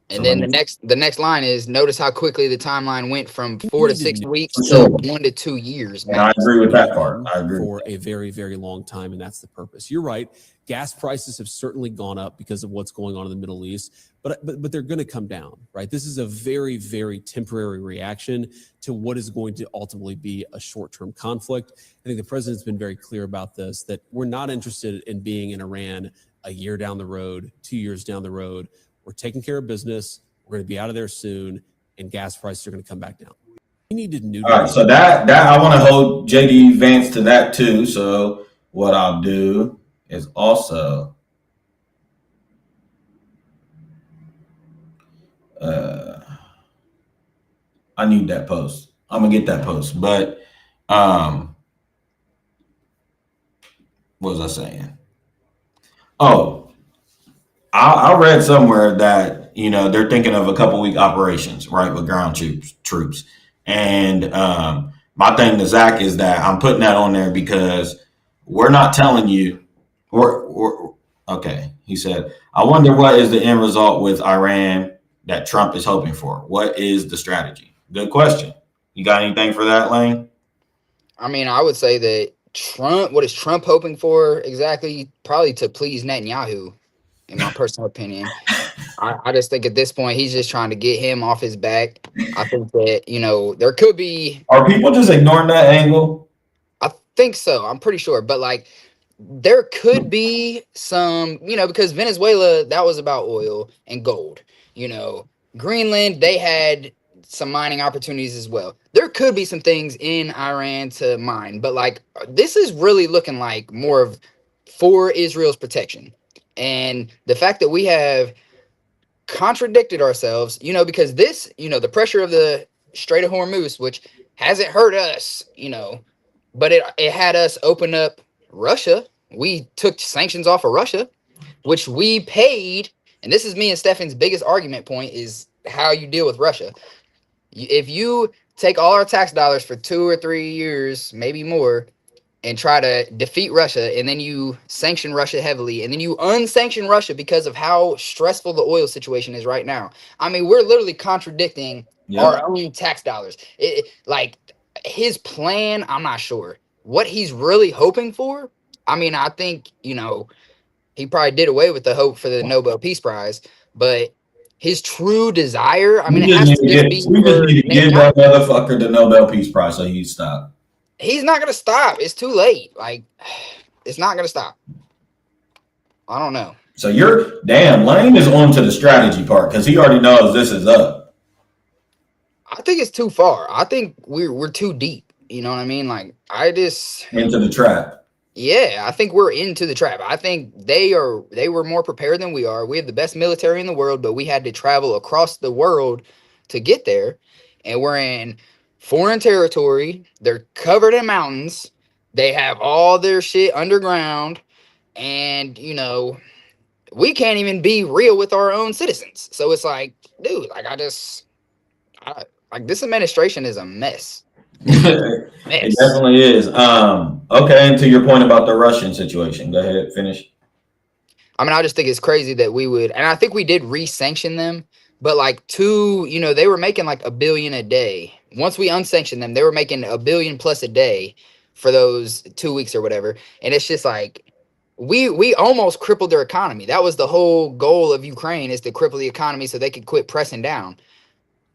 And then the next line is, notice how quickly the timeline went from 4 to 6 weeks to 1 to 2 years. And I agree with that part. I agree. For a very, very long time, and that's the purpose. You're right. Gas prices have certainly gone up because of what's going on in the Middle East, but they're going to come down, right? This is a very, very temporary reaction to what is going to ultimately be a short-term conflict. I think the president's been very clear about this, that we're not interested in being in Iran a year down the road, 2 years down the road. We're taking care of business. We're going to be out of there soon, and gas prices are going to come back down. We need to new. All right, so that I want to hold JD Vance to that too. So what I'll do is also I need that post. I'm gonna get that post, but what was I saying? Oh. I read somewhere that, you know, they're thinking of a couple week operations, right, with ground troops. And my thing to Zach is that I'm putting that on there because we're not telling you. Okay. He said, I wonder what is the end result with Iran that Trump is hoping for? What is the strategy? Good question. You got anything for that, Lane? I mean, I would say that what is Trump hoping for exactly? Probably to please Netanyahu. In my personal opinion, I just think at this point he's just trying to get him off his back. I think that, you know, there could be. Are people just ignoring that angle? I think so. I'm pretty sure. But like, there could be some, you know, because Venezuela, that was about oil and gold. You know, Greenland, they had some mining opportunities as well. There could be some things in Iran to mine, but like this is really looking like more of for Israel's protection. And the fact that we have contradicted ourselves, because this, the pressure of the Strait of Hormuz, which hasn't hurt us, but it had us open up Russia. We took sanctions off of Russia, which we paid. And this is me and Stefan's biggest argument point is how you deal with Russia. If you take all our tax dollars for 2 or 3 years, maybe more, and try to defeat Russia, and then you sanction Russia heavily, and then you unsanction Russia because of how stressful the oil situation is right now. I mean, we're literally contradicting our own tax dollars. Like his plan, I'm not sure what he's really hoping for. I mean, I think, he probably did away with the hope for the Nobel Peace Prize, but his true desire, I mean, it has to just be we just need to give that motherfucker the Nobel Peace Prize so he stop. He's not gonna stop. It's too late. Like, it's not gonna stop. I don't know. So Lane is on to the strategy part because he already knows this is up. I think it's too far. I think we're too deep. You know what I mean? Like, into the trap. Yeah, I think we're into the trap. I think they were more prepared than we are. We have the best military in the world, but we had to travel across the world to get there. And we're in foreign territory. They're covered in mountains. They have all their shit underground. And, we can't even be real with our own citizens. So it's like, dude, like like this administration is a mess. It definitely is. Okay, and to your point about the Russian situation, go ahead, finish. I mean, I just think it's crazy that we would, and I think we did re-sanction them, but like they were making like $1 billion a day. Once we unsanctioned them, they were making $1 billion plus a day for those 2 weeks or whatever. And it's just like we almost crippled their economy. That was the whole goal of Ukraine, is to cripple the economy so they could quit pressing down.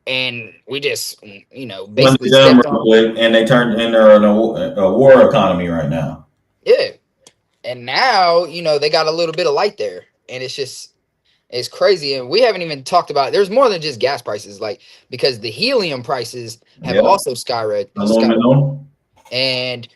And we just, basically stepped on, and they turned into a war economy right now. Yeah. And now, they got a little bit of light there. And it's crazy. And we haven't even talked about, there's more than just gas prices, like, because the helium prices have also skyrocketed. And,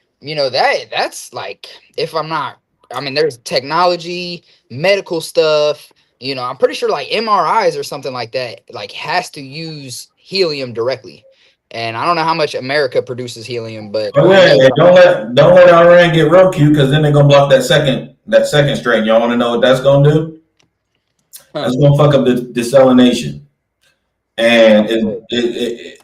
that's like, there's technology, medical stuff. I'm pretty sure like MRIs or something like that, like, has to use helium directly. And I don't know how much America produces helium, but don't let Iran get real cute, because then they're gonna block that second string. Y'all want to know what that's gonna do? That's gonna fuck up the desalination, and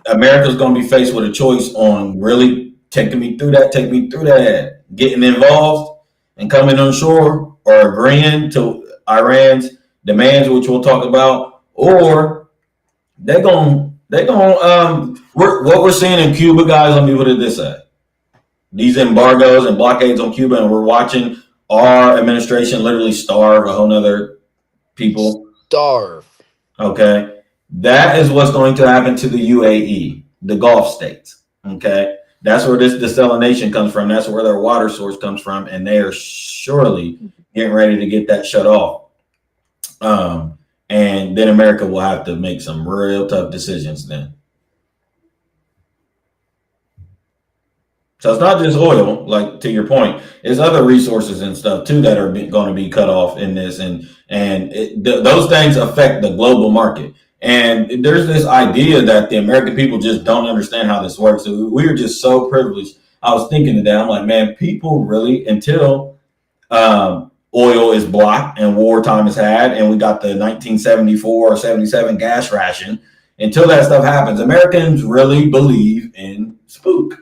America's gonna be faced with a choice on really taking me through that, getting involved and coming on shore, or agreeing to Iran's demands, which we'll talk about, or what we're seeing in Cuba, guys. Let me put it this way: these embargoes and blockades on Cuba, and we're watching our administration literally starve a whole nother people. Okay, that is what's going to happen to the UAE, the Gulf states. Okay, that's where this desalination comes from. That's where their water source comes from, and they are surely getting ready to get that shut off. And then America will have to make some real tough decisions then. So it's not just oil, like, to your point, it's other resources and stuff too that are going to be cut off in this, and those things affect the global market. And there's this idea that the American people just don't understand how this works. So we are just so privileged. I was thinking today, I'm like, man, people really, until oil is blocked and wartime is had, and we got the 1974 or 77 gas ration, until that stuff happens, Americans really believe in spook.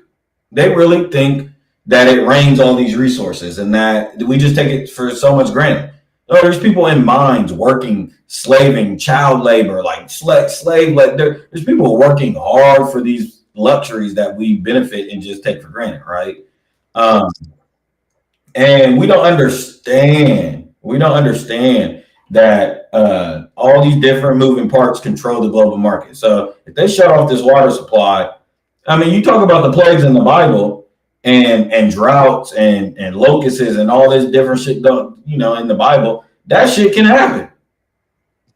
They really think that it rains all these resources and that we just take it for so much granted. No, there's people in mines working, slaving, child labor, like slave labor. There's people working hard for these luxuries that we benefit and just take for granted, right? And we don't understand that all these different moving parts control the global market. So if they shut off this water supply, I mean, you talk about the plagues in the Bible and droughts and locusts and all this different shit, in the Bible, that shit can happen.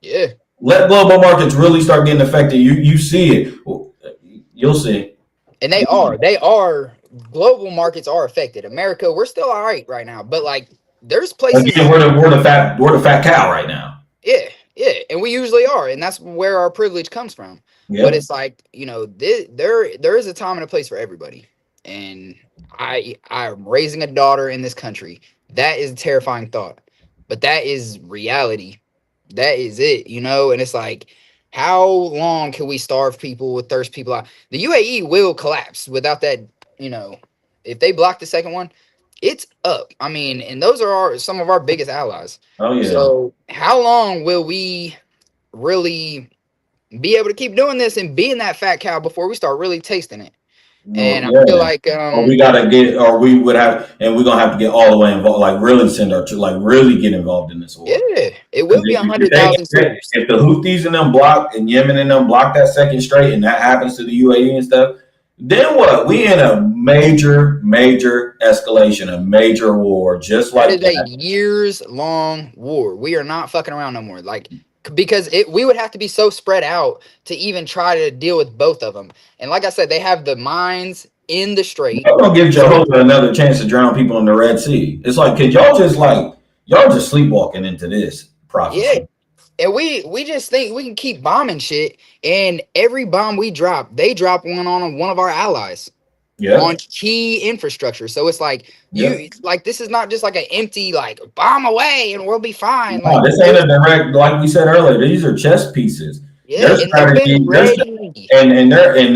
Yeah. Let global markets really start getting affected. You see it. You'll see. And they are. Global markets are affected. America, we're still all right now, but like there's places. Again, we're the fat cow right now. Yeah, and we usually are, and that's where our privilege comes from. Yep. But it's like, you know, there is a time and a place for everybody, and I'm raising a daughter in this country. That is a terrifying thought, but that is reality. That is it, you know. And it's like, how long can we starve people, with thirst people out? The UAE will collapse without that, you know. If they block the second one, it's up. I mean, and those are some of our biggest allies. Oh yeah. So how long will we really be able to keep doing this and being that fat cow before we start really tasting it? And I feel like we gotta get, or we would have, and we're gonna have to get all the way involved, like really send our, like really get involved in this war. Yeah, it will be 100,000 troops. If the Houthis and them block, and Yemen and them block that second straight, and that happens to the UAE and stuff, then what? We in a major escalation, a major war, just like that. It is a years-long war. We are not fucking around no more. Like, because we would have to be so spread out to even try to deal with both of them. And like I said, they have the mines in the strait. I'm gonna give Jehovah another chance to drown people in the Red Sea. It's like, could y'all just sleepwalking into this prophecy? Yeah. And we just think we can keep bombing shit, and every bomb we drop, they drop one on one of our allies. Yeah. On key infrastructure. So it's like this is not just like an empty like bomb away and we'll be fine. No, this ain't a direct, like we said earlier, these are chess pieces. Yeah, and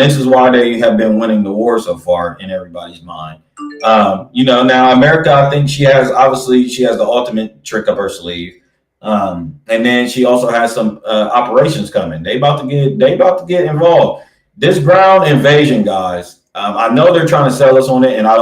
this is why they have been winning the war so far in everybody's mind. You know, now America, I think she has the ultimate trick up her sleeve. And then she also has some operations coming. They about to get involved. This ground invasion, guys. I know they're trying to sell us on it, and I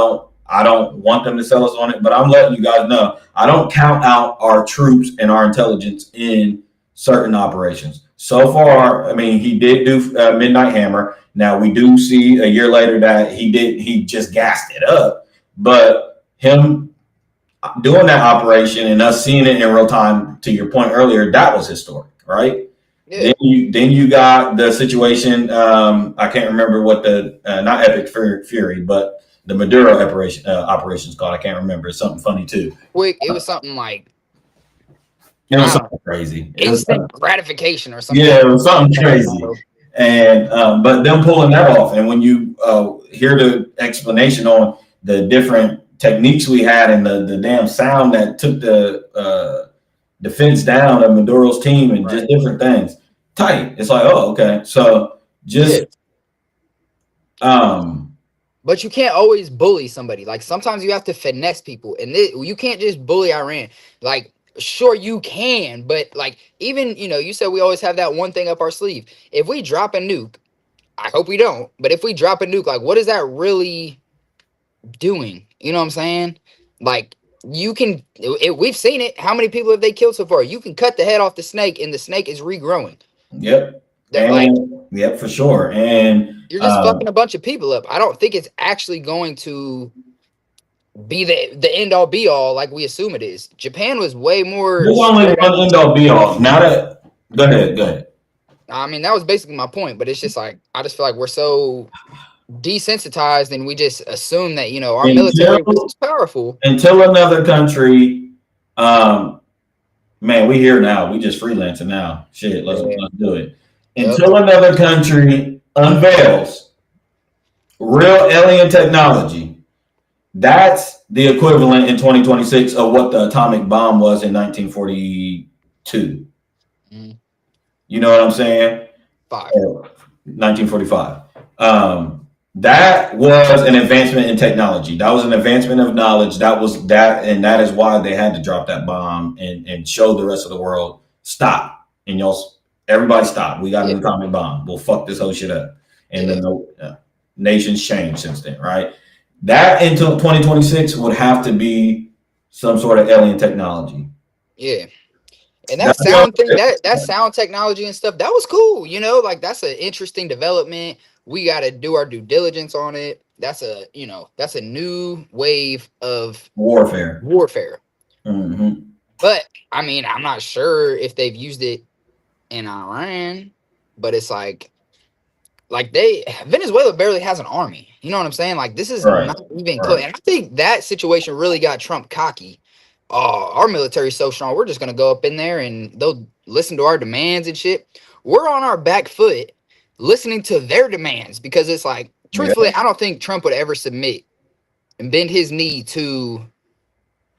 don't want them to sell us on it, but I'm letting you guys know I don't count out our troops and our intelligence in certain operations. So far, I mean, he did do Midnight Hammer. Now we do see a year later that he just gassed it up, but him doing that operation and us seeing it in real time, to your point earlier, that was historic, right? Yeah. Then you got the situation. I can't remember what the not Epic Fury, but the Maduro operation's called. I can't remember. It's something funny too. It was something like it was something crazy. Instant gratification or something. Yeah, it was something crazy. And but them pulling that off, and when you hear the explanation on the different techniques we had and the damn sound that took the defense down of Maduro's team and just different things. Tight. It's like, oh, okay. So just but you can't always bully somebody. Like sometimes you have to finesse people, and you can't just bully Iran. Like, sure you can, but like even, you know, you said we always have that one thing up our sleeve. If we drop a nuke, I hope we don't, but if we drop a nuke, like what is that really doing? You know what I'm saying? Like, you can, we've seen it. How many people have they killed so far? You can cut the head off the snake and the snake is regrowing. Yep. Yep, for sure. And you're just fucking a bunch of people up. I don't think it's actually going to be the end all be all like we assume it is. Japan was way more. There's only one end all be all. Now that, go ahead. I mean, that was basically my point, but it's just like, I just feel like we're so desensitized and we just assume that, you know, our military was powerful. Until another country, man, we here now. We just freelancing now. Shit, let's do it. Until another country unveils real alien technology, that's the equivalent in 2026 of what the atomic bomb was in 1942. Mm. You know what I'm saying? 1945. That was an advancement in technology. That was an advancement of knowledge. That was that, and that is why they had to drop that bomb and show the rest of the world, stop. And everybody stop. We got an atomic bomb. We'll fuck this whole shit up. And then the nations changed since then, right? That until 2026 would have to be some sort of alien technology. Yeah. And that sound thing, that sound technology and stuff, that was cool. You know, like that's an interesting development. We got to do our due diligence on it. That's a new wave of warfare. Mm-hmm. But I mean, I'm not sure if they've used it in Iran, but it's like Venezuela barely has an army. You know what I'm saying? Like this is Right. not even close. And I think that situation really got Trump cocky. Oh, our military is so strong. We're just gonna go up in there and they'll listen to our demands and shit. We're on our back foot listening to their demands because it's like, Yeah. truthfully, I don't think Trump would ever submit and bend his knee to,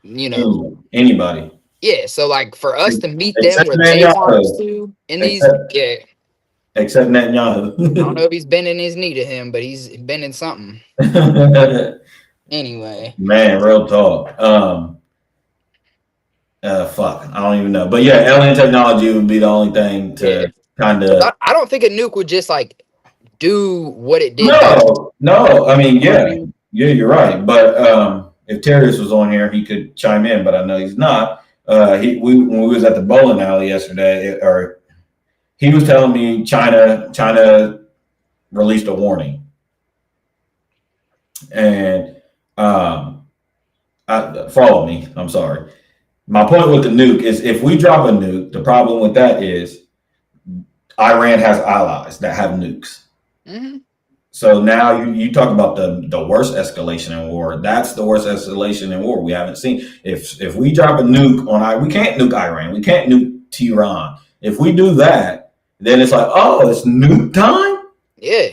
you know, Anybody. yeah. So like for us to meet them Except where they want us Netanyahu. to in these, yeah. Except I don't Netanyahu. know if he's bending his knee to him, but he's bending something. Anyway. Man, real talk. Fuck, I don't even know. But yeah, alien technology would be the only thing to kind of. I don't think a nuke would just like do what it did. No. I mean, yeah, you're right. But if Terrence was on here, he could chime in. But I know he's not. When we was at the bowling alley yesterday, he was telling me China released a warning, and follow me. I'm sorry. My point with the nuke is if we drop a nuke, the problem with that is Iran has allies that have nukes. Mm-hmm. So now you talk about the worst escalation in war. That's the worst escalation in war we haven't seen. If we drop a nuke on we can't nuke Iran. We can't nuke Tehran. If we do that, then it's like, oh, it's nuke time? Yeah.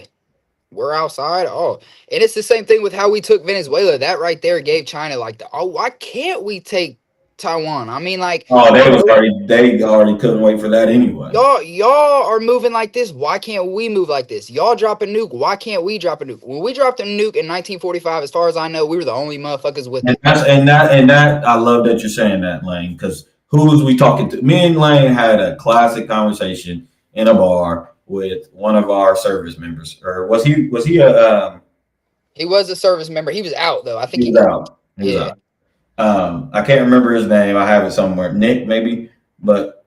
We're outside. Oh, and it's the same thing with how we took Venezuela. That right there gave China like why can't we take Taiwan? I mean, like, they already couldn't wait for that anyway. Y'all are moving like this. Why can't we move like this? Y'all drop a nuke. Why can't we drop a nuke? When we dropped a nuke in 1945, as far as I know, we were the only motherfuckers with it. And that I love that you're saying that, Lane, because who was we talking to? Me and Lane had a classic conversation in a bar with one of our service members, or was he a? He was a service member. He was out though. I think he was out. He was out. I can't remember his name. I have it somewhere. Nick, maybe. But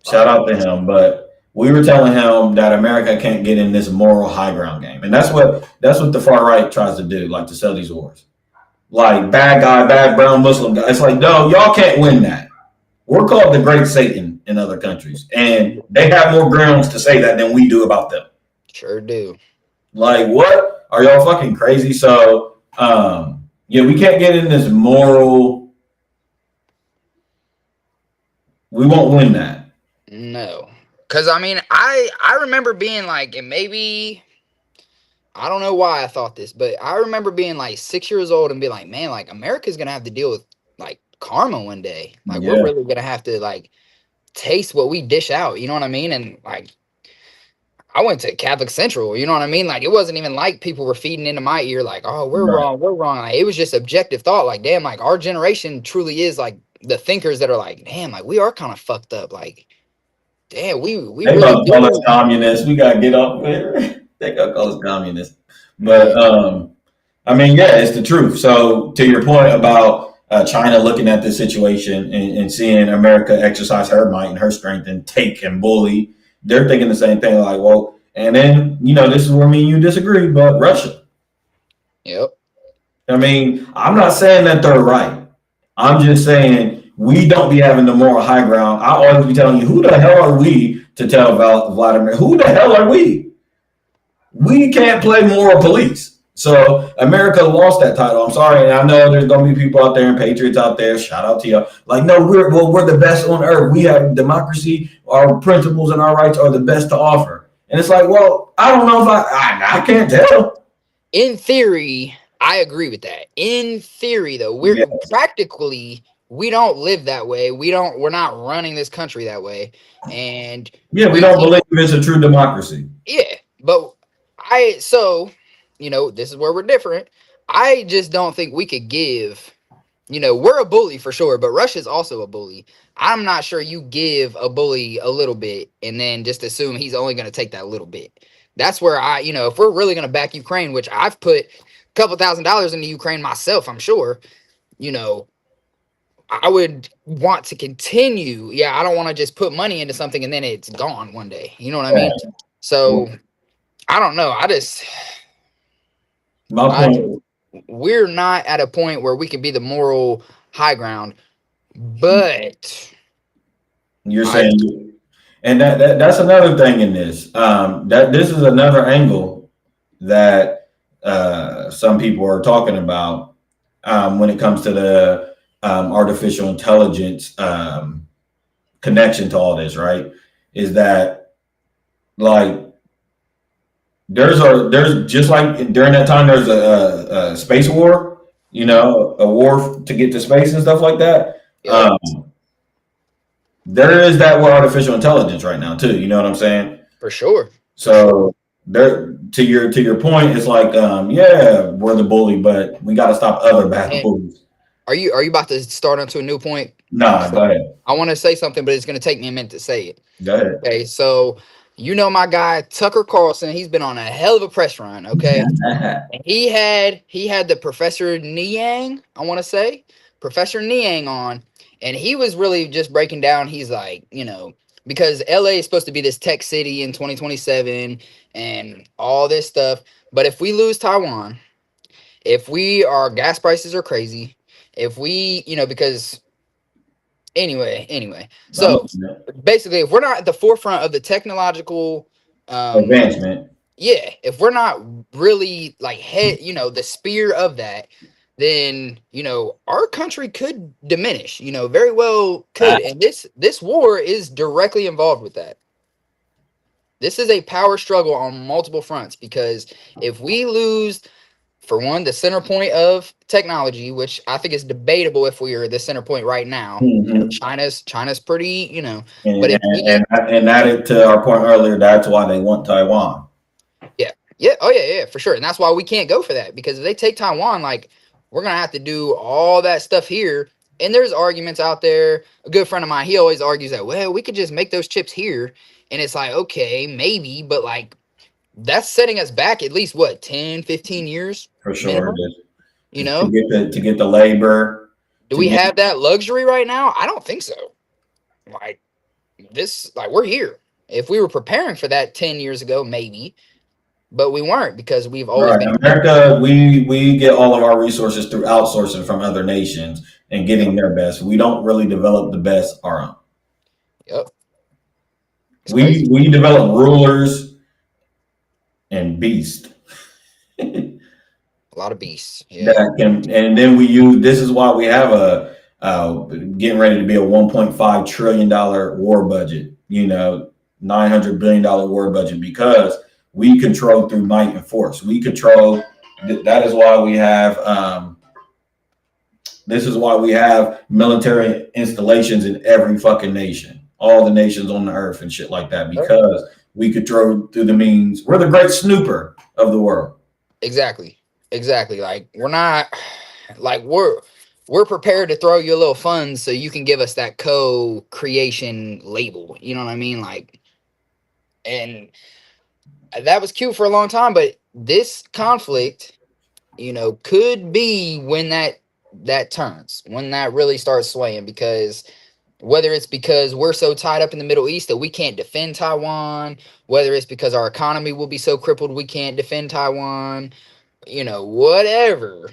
shout out to him. But we were telling him that America can't get in this moral high ground game, and that's what the far right tries to do, like to sell these wars. Like bad guy, bad brown Muslim guy. It's like, no, y'all can't win that. We're called the Great Satan in other countries, and they have more grounds to say that than we do about them. Sure do. Like, what? Are y'all fucking crazy? So, yeah, we can't get in this moral. We won't win that. No, because I mean, I remember being like, and maybe I don't know why I thought this, but I remember being like 6 years old and be like, man, like America's gonna have to deal with like karma one day. Like we're really gonna have to like taste what we dish out. You know what I mean? And like I went to Catholic Central. You know what I mean? Like it wasn't even like people were feeding into my ear like, oh, we're wrong, we're wrong. Like, it was just objective thought. Like, damn, like our generation truly is like the thinkers that are like, damn, like we are kind of fucked up. Like, damn, we they really call us communists. We gotta get off there. They gonna call us communists. But I mean, yeah, it's the truth. So to your point about China looking at this situation and seeing America exercise her might and her strength and take and bully, they're thinking the same thing. Like, well, and then this is where me and you disagree, but Russia. Yep. I mean, I'm not saying that they're right. I'm just saying we don't be having the moral high ground. I always be telling you, who the hell are we to tell Vladimir? Who the hell are we? We can't play moral police. So America lost that title. I'm sorry. And I know there's going to be people out there and patriots out there. Shout out to y'all. Like, no, we're the best on earth. We have democracy. Our principles and our rights are the best to offer. And it's like, well, I don't know if I can't tell. In theory, I agree with that. In theory, though, we're practically, we don't live that way. We're not running this country that way. And yeah, we don't believe it's a true democracy. Yeah, but this is where we're different. I just don't think we could give, we're a bully for sure, but Russia's also a bully. I'm not sure you give a bully a little bit and then just assume he's only going to take that little bit. That's where if we're really going to back Ukraine, which I've put a couple $1,000s into Ukraine myself, I'm sure, I would want to continue. Yeah, I don't want to just put money into something and then it's gone one day. You know what I mean? So I don't know. We're not at a point where we can be the moral high ground, but you're saying And that's another thing in this. That this is another angle that some people are talking about when it comes to the artificial intelligence connection to all this, right? Is that like there's just like during that time there's a space war, you know, a war to get to space and stuff like that. Yeah. There is that with artificial intelligence right now too. You know what I'm saying? For sure. So there, to your point, it's like, yeah, we're the bully, but we got to stop other bad bullies. Are you about to start onto a new point? Nah, go ahead. I want to say something, but it's going to take me a minute to say it. Go ahead. Okay, so you know my guy Tucker Carlson. He's been on a hell of a press run. Okay, and he had the Professor Niang. I want to say Professor Niang on, and he was really just breaking down. He's like, you know, because LA is supposed to be this tech city in 2027 and all this stuff. But if we lose Taiwan, if our gas prices are crazy, if we, you know, because anyway, so basically, if we're not at the forefront of the technological advancement, yeah, if we're not really like you know, the spear of that, then, you know, our country could diminish, you know, very well could. And this war is directly involved with that. This is a power struggle on multiple fronts, because if we lose, for one, the center point of technology, which I think is debatable if we are the center point right now. Mm-hmm. China's pretty, you know. But and added to our point earlier, that's why they want Taiwan. Yeah. Oh yeah, for sure. And that's why we can't go for that, because if they take Taiwan, like, we're gonna have to do all that stuff here. And there's arguments out there. A good friend of mine, he always argues that, well, we could just make those chips here. And it's like, okay, maybe, but like, that's setting us back at least what, 10, 15 years? For sure. You know, to get the labor. Do we have that luxury right now? I don't think so. Like we're here. If we were preparing for that 10 years ago, maybe, but we weren't, because we've always been America. We get all of our resources through outsourcing from other nations and getting their best. We don't really develop the best our own. Yep. We develop rulers and beasts. A lot of beasts. Yeah. And then we use. This is why we have getting ready to be a $1.5 trillion war budget. You know, $900 billion war budget, because we control through might and force. We control. That is why we have. This is why we have military installations in every fucking nation, all the nations on the earth and shit like that, because we control through the means. We're the great snooper of the world. Exactly. Like, we're not, like, we're prepared to throw you a little funds so you can give us that co-creation label. You know what I mean? Like, and that was cute for a long time, but this conflict, you know, could be when that turns, when that really starts swaying, because whether it's because we're so tied up in the Middle East that we can't defend Taiwan, whether it's because our economy will be so crippled we can't defend Taiwan, you know, whatever.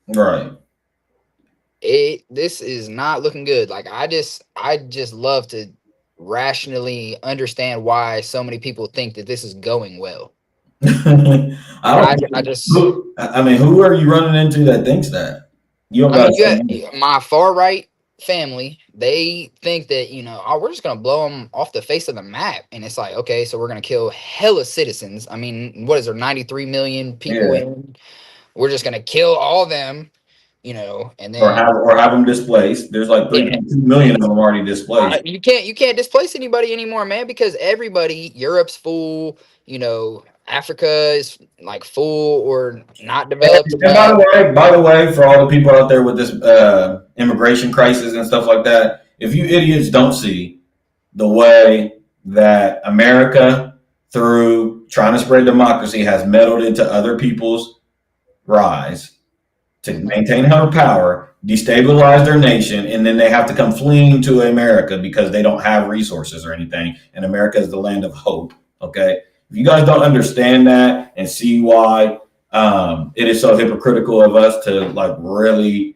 Right. This is not looking good. Like, I just love to rationally understand why so many people think that this is going well. I mean, who are you running into that thinks that? My far right family, they think that, you know, we're just gonna blow them off the face of the map, and it's like, okay, so we're gonna kill hella citizens. I mean, what is there, 93 million people in? We're just gonna kill all of them, you know, and then or have them displaced. There's like 3 million of them already displaced. You can't displace anybody anymore, man, because everybody, Europe's full, you know, Africa is like full or not developed. And by the way, for all the people out there with this immigration crisis and stuff like that, if you idiots don't see the way that America, through trying to spread democracy, has meddled into other people's rise to maintain her power, destabilize their nation, and then they have to come fleeing to America because they don't have resources or anything, and America is the land of hope. Okay, if you guys don't understand that and see why it is so hypocritical of us to like really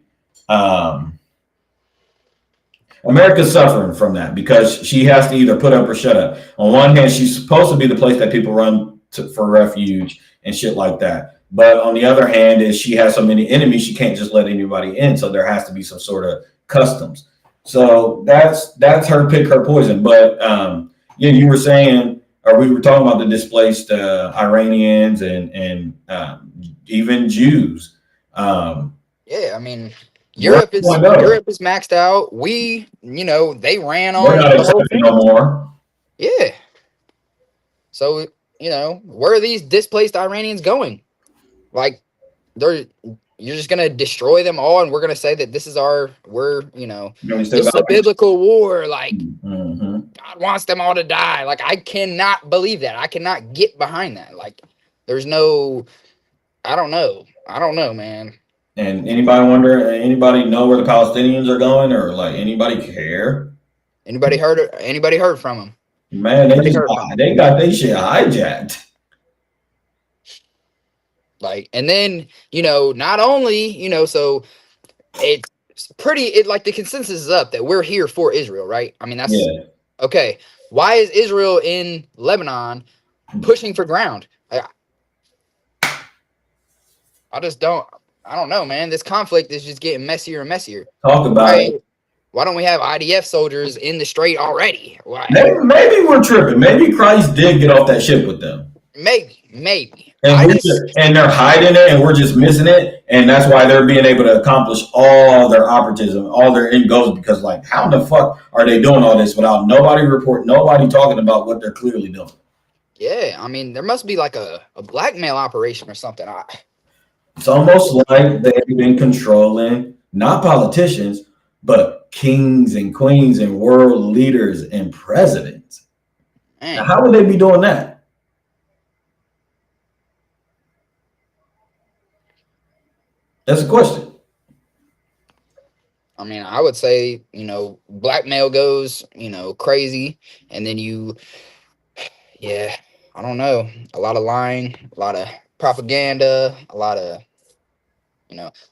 America's suffering from that because she has to either put up or shut up. On one hand, she's supposed to be the place that people run to, for refuge and shit like that. But on the other hand, is she has so many enemies, she can't just let anybody in. So there has to be some sort of customs. So that's her pick, her poison. But yeah, you were saying, or we were talking about the displaced Iranians and even Jews. Yeah, I mean, Europe is maxed out. We, they ran on the whole thing. No more. Yeah. So, where are these displaced Iranians going? Like, you're just gonna destroy them all, and we're gonna say that this is this is a biblical war. Like, God wants them all to die. Like, I cannot believe that. I cannot get behind that. Like, there's no, I don't know, man. And anybody know where the Palestinians are going, or like anybody care? Anybody heard from them? Man, they got their shit hijacked. Like, and then, not only, so it's like the consensus is up that we're here for Israel, right? I mean, that's okay. Why is Israel in Lebanon pushing for ground? I don't know, man. This conflict is just getting messier and messier. Talk about it. Why don't we have IDF soldiers in the strait already? Why? Maybe we're tripping. Maybe Christ did get off that ship with them. Maybe. And they're hiding it, and we're just missing it, and that's why they're being able to accomplish all their operatives and all their end goals. Because, like, how the fuck are they doing all this without nobody reporting, nobody talking about what they're clearly doing? Yeah, I mean, there must be like a blackmail operation or something. It's almost like they've been controlling not politicians, but kings and queens and world leaders and presidents. Now, how would they be doing that? That's a question. I mean, I would say, blackmail goes, crazy. And then I don't know. A lot of lying, a lot of propaganda, a lot of,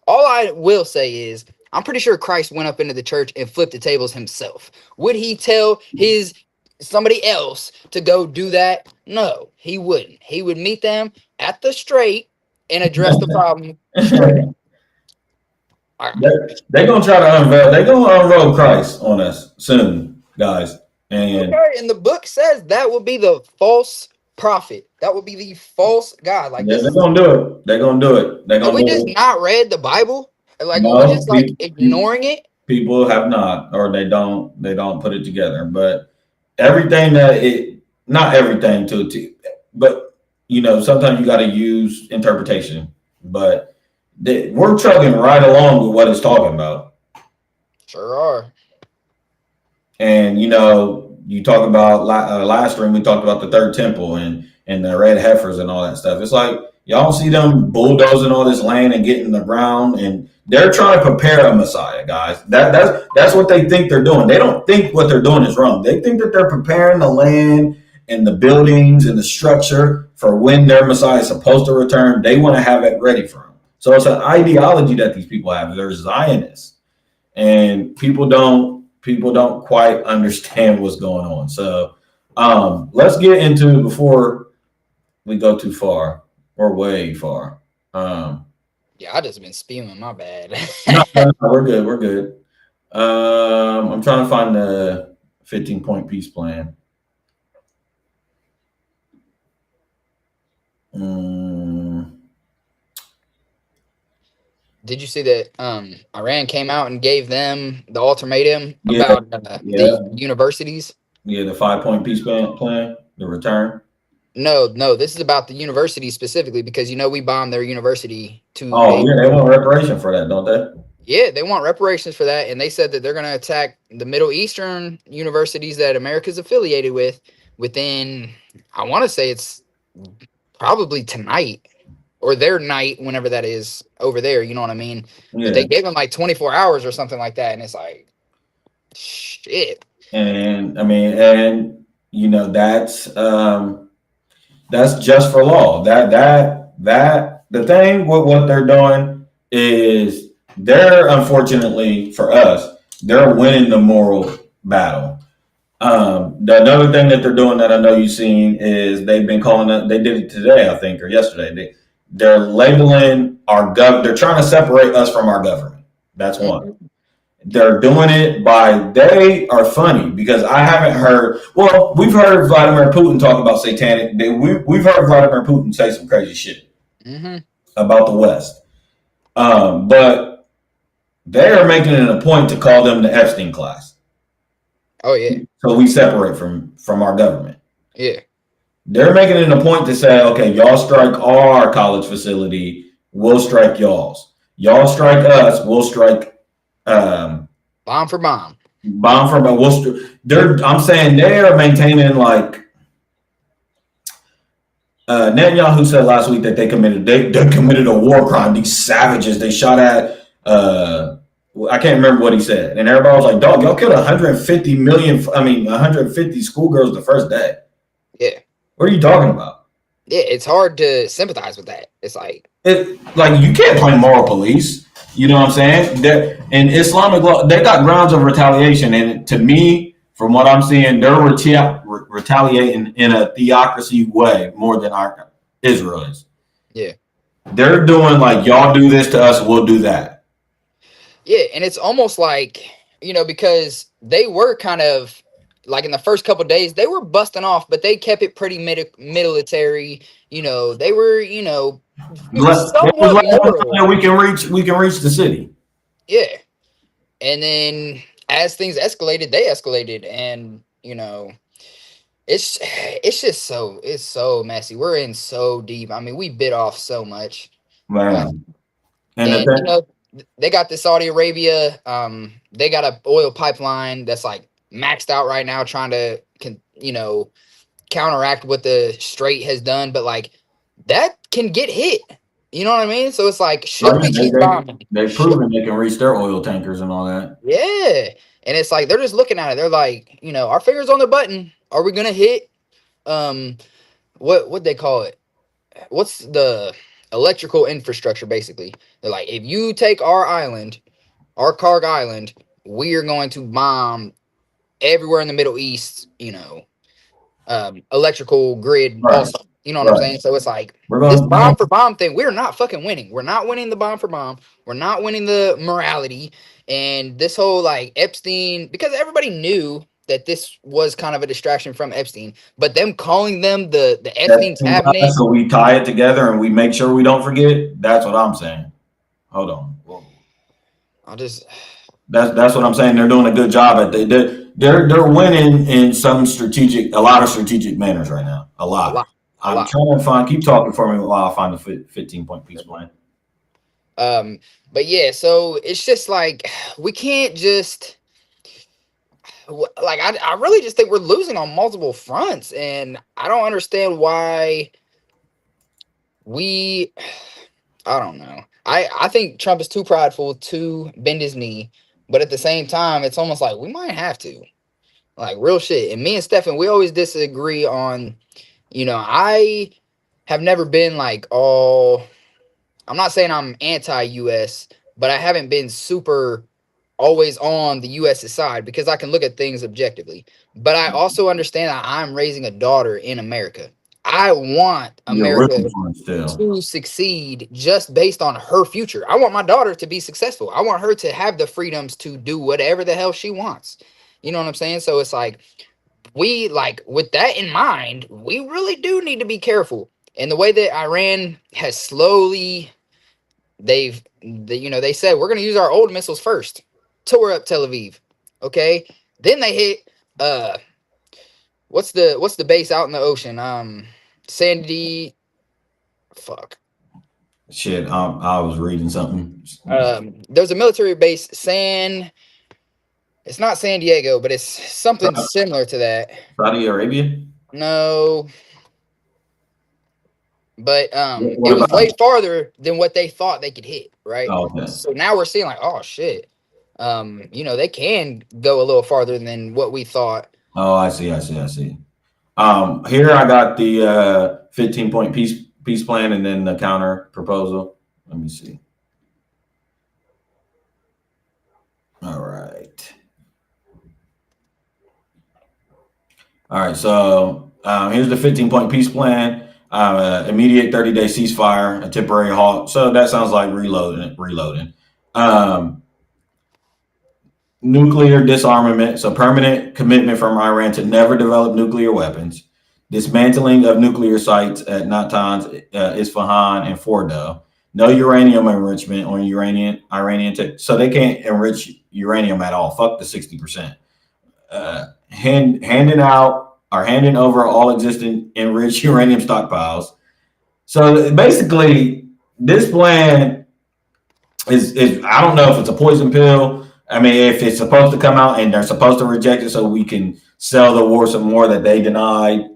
all I will say is I'm pretty sure Christ went up into the church and flipped the tables himself. Would he tell somebody else to go do that? No, he wouldn't. He would meet them at the strait and address the problem straight up. They're gonna try to unroll Christ on us soon, guys. And the book says that will be the false prophet. That will be the false God. Like, they're gonna do it. They're gonna do it. Have we just not read the Bible? Like, we're just ignoring it. People have not, or they don't put it together. But everything not everything but sometimes you got to use interpretation. But we're chugging right along with what it's talking about. Sure are. And you talk about last stream, we talked about the third temple and the red heifers and all that stuff. It's like y'all see them bulldozing all this land and getting the ground, and they're trying to prepare a Messiah, guys. That's what they think they're doing. They don't think what they're doing is wrong. They think that they're preparing the land and the buildings and the structure for when their Messiah is supposed to return. They want to have it ready for them. So it's an ideology that these people have. They're Zionists, and people don't quite understand what's going on. So let's get into, before we go too far or way far. I just been spewing. My bad. No, we're good. We're good. I'm trying to find the 15-point peace plan. Did you see that Iran came out and gave them the ultimatum about the universities? Yeah, the 5-point peace plan, the return. No, this is about the university specifically, because we bombed their university too. They want reparation for that, don't they? Yeah, they want reparations for that, and they said that they're going to attack the Middle Eastern universities that America's affiliated with within, I want to say it's probably tonight. Or their night, whenever that is over there, you know what I mean? Yeah. They gave them like 24 hours or something like that, and it's like, shit. And I mean, that's just for law. That the thing with what they're doing is they're, unfortunately for us, They're winning the moral battle. Another thing that they're doing that I know you've seen is they've been calling it. They did it today, I think, or yesterday. They're labeling our They're trying to separate us from our government. That's one. They're doing it they are funny because I haven't heard. Well, we've heard Vladimir Putin talk about satanic. We've heard Vladimir Putin say some crazy shit about the West, but they are making it a point to call them the Epstein class. Oh yeah. So we separate from our government. Yeah. They're making it a point to say, okay, y'all strike our college facility, we'll strike y'all's. Y'all strike us, we'll strike. Bomb for bomb. Bomb for bomb. I'm saying they are maintaining like Netanyahu said last week that they committed a war crime. These savages, they shot at I can't remember what he said, and everybody was like, "Dog, y'all killed 150 schoolgirls the first day." Yeah. What are you talking about? Yeah, it's hard to sympathize with that. It's like you can't play moral police. You know what I'm saying? In Islamic law, they got grounds of retaliation, and to me, from what I'm seeing, they're retaliating in a theocracy way more than Israel is. Yeah, they're doing like y'all do this to us, we'll do that. Yeah, and it's almost like because they were kind of like in the first couple of days they were busting off, but they kept it pretty military. They were somewhat moral. We can reach the city. Yeah, and then as things escalated, they escalated, and it's just so messy. We're in so deep. I mean, we bit off so much. Man. And they got the Saudi Arabia. They got an oil pipeline that's like maxed out right now, trying to counteract what the Strait has done. But like that can get hit. You know what I mean? So it's like, should we keep bombing? They've proven they can reach their oil tankers and all that. Yeah, and it's like they're just looking at it. They're like, our fingers on the button. Are we gonna hit? What they call it? What's the electrical infrastructure? Basically, they're like, if you take our island, our Karg Island, we are going to bomb everywhere in the Middle East. Electrical grid. Right. Also, you know what I'm saying? So it's like this bomb for bomb thing. We're not fucking winning. We're not winning the bomb for bomb. We're not winning the morality. And this whole like Epstein, because everybody knew that this was kind of a distraction from Epstein, but them calling them the Epstein cabinet. So we tie it together and we make sure we don't forget. That's what I'm saying. Hold on. Whoa. That's what I'm saying. They're doing a good job at they're winning in a lot of strategic manners right now. A lot. I'm trying to keep talking for me while I find the 15-point piece plan. But yeah, so it's just like we can't just like I really just think we're losing on multiple fronts, and I don't understand why I don't know. I think Trump is too prideful to bend his knee, but at the same time, it's almost like we might have to, like real shit. And me and Stefan, we always disagree on, I have never been like I'm not saying I'm anti-US, but I haven't been super always on the US's side because I can look at things objectively. But I also understand that I'm raising a daughter in America. I want America to succeed just based on her future. I want my daughter to be successful. I want her to have the freedoms to do whatever the hell she wants. You know what I'm saying? So it's like, with that in mind, we really do need to be careful. And the way that Iran has slowly, they said, we're going to use our old missiles first. Tore up Tel Aviv. Okay. Then they hit, what's the base out in the ocean? Sandy. Fuck. Shit. I was reading something. There's a military base, it's not San Diego, but it's something similar to that. Saudi Arabia? No. But it was way farther than what they thought they could hit, right? Oh, okay. So now we're seeing like, oh shit. They can go a little farther than what we thought. Oh, I see. Here I got the 15-point peace plan and then the counter proposal. Let me see. All right. All right, so here's the 15-point peace plan. Immediate 30-day ceasefire, a temporary halt. So that sounds like reloading. Nuclear disarmament, so permanent commitment from Iran to never develop nuclear weapons. Dismantling of nuclear sites at Natanz, Isfahan, and Fordo. No uranium enrichment on Iranian so they can't enrich uranium at all. Fuck the 60%. Handing over all existing enriched uranium stockpiles. So basically, this plan is I don't know if it's a poison pill. I mean, if it's supposed to come out and they're supposed to reject it so we can sell the war some more that they denied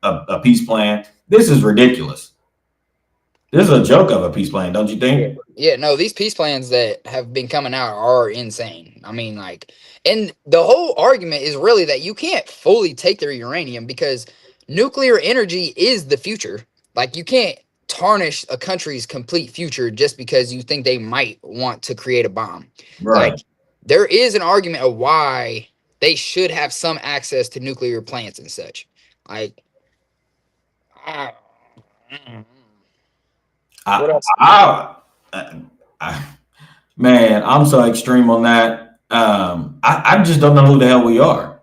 a peace plan. This is ridiculous. This is a joke of a peace plan, don't you think? Yeah, no, these peace plans that have been coming out are insane. I mean, like, and the whole argument is really that you can't fully take their uranium because nuclear energy is the future. Like, you can't tarnish a country's complete future just because you think they might want to create a bomb. Right. Like, there is an argument of why they should have some access to nuclear plants and such. Like, what else? Man, I'm so extreme on that. I just don't know who the hell we are.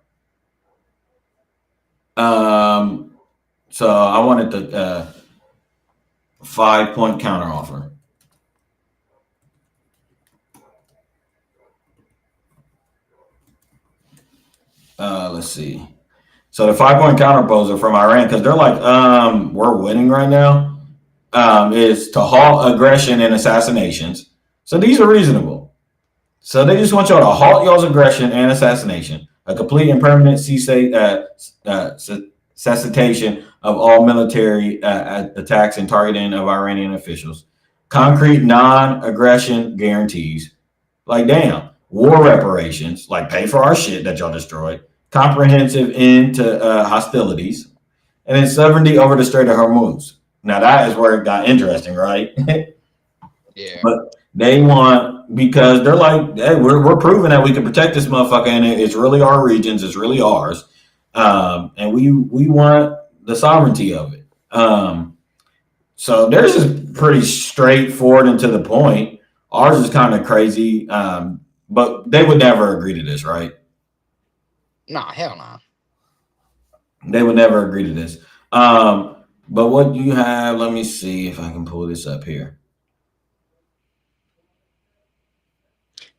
So I wanted the 5-point counteroffer. Let's see. So the 5-point counterproposal from Iran, because they're like, we're winning right now, is to halt aggression and assassinations. So these are reasonable. So they just want y'all to halt y'all's aggression and assassination, a complete and permanent cessation of all military attacks and targeting of Iranian officials, concrete non-aggression guarantees, like damn, war reparations, like pay for our shit that y'all destroyed, comprehensive end to hostilities, and then sovereignty over the Strait of Hormuz. Now that is where it got interesting, right? Yeah. But they want, because they're like, hey, we're proving that we can protect this motherfucker, and it's really our regions, it's really ours, and we want the sovereignty of it. So theirs is pretty straightforward and to the point. Ours is kind of crazy, but they would never agree to this, right? Nah, hell no. They would never agree to this. But what you have, let me see if I can pull this up here.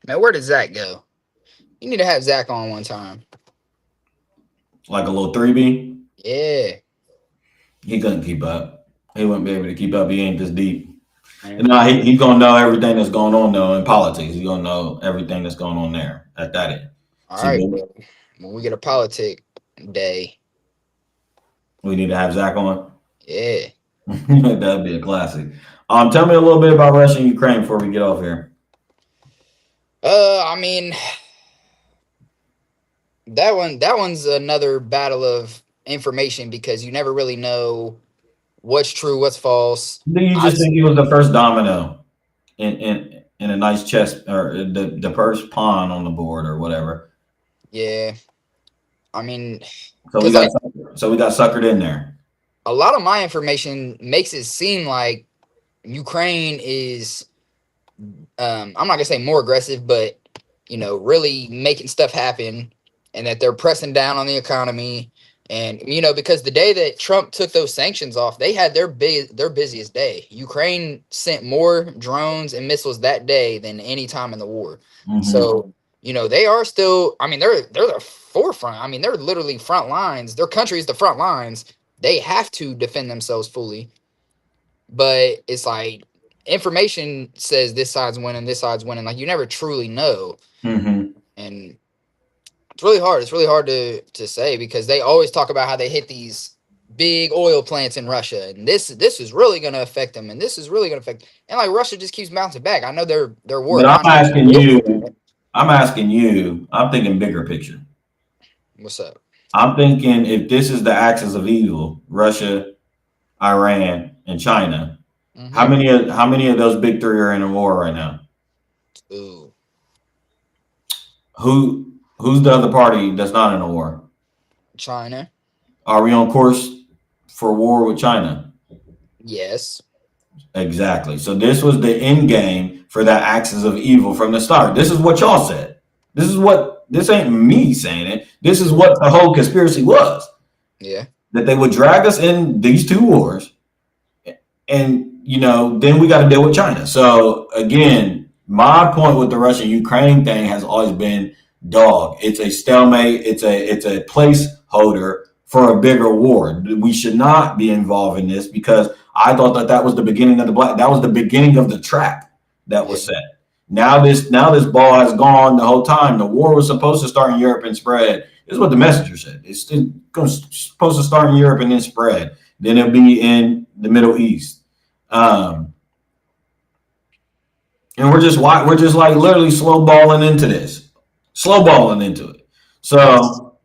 Man, where does Zach go? You need to have Zach on one time. Like a little 3B? Yeah. He couldn't keep up. He wouldn't be able to keep up. He ain't this deep. No, he's going to know everything that's going on, though, in politics. He's going to know everything that's going on there at that end. All right, when we get a politic day, we need to have Zach on. Yeah. That'd be a classic. Tell me a little bit about Russia and Ukraine before we get off here. I mean, that one's another battle of information because you never really know what's true, what's false. You just think it was the first domino in a nice chess, or the first pawn on the board or whatever. Yeah. I mean, so we got suckered in there. A lot of my information makes it seem like Ukraine is I'm not gonna say more aggressive, but really making stuff happen, and that they're pressing down on the economy. And because the day that Trump took those sanctions off, they had their busiest day. Ukraine sent more drones and missiles that day than any time in the war. Mm-hmm. So they are still. I mean, they're the forefront. I mean, they're literally front lines. Their country is the front lines. They have to defend themselves fully. But it's like information says this side's winning, this side's winning. Like, you never truly know. Mm-hmm. And it's really hard. It's really hard to say because they always talk about how they hit these big oil plants in Russia, and this is really going to affect them, and this is really going to affect. And like Russia just keeps bouncing back. I know they're worried. But I'm asking you. I'm thinking bigger picture. What's up? I'm thinking if this is the axis of evil, Russia, Iran, and China, mm-hmm. how many of those big three are in a war right now? Ooh. Who's the other party that's not in a war? China. Are we on course for war with China? Yes. Exactly. So this was the end game for that axis of evil from the start. This is what y'all said. This ain't me saying it. This is what the whole conspiracy was. Yeah. That they would drag us in these two wars. And, then we got to deal with China. So again, my point with the Russia-Ukraine thing has always been, dog, it's a stalemate. It's a placeholder for a bigger war. We should not be involved in this because I thought that was the beginning of the beginning of the trap that was set. Now this ball has gone the whole time. The war was supposed to start in Europe and spread. This is what the messenger said. It's supposed to start in Europe and then spread. Then it'll be in the Middle East. And we're just like literally slow balling into it. So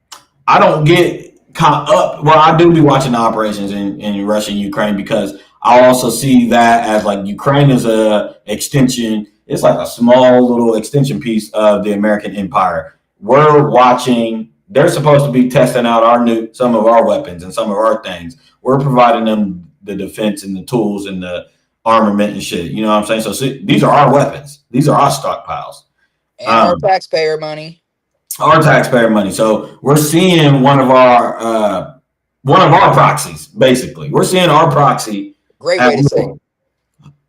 I don't get caught up. Well, I do be watching the operations in Russia and Ukraine because I also see that as like Ukraine is a extension. It's like a small little extension piece of the American empire. We're watching. They're supposed to be testing out some of our weapons and some of our things. We're providing them the defense and the tools and the armament and shit. You know what I'm saying? So these are our weapons. These are our stockpiles. And our taxpayer money. Our taxpayer money. So we're seeing one of our proxies, basically. We're seeing our proxy. Great way to say it.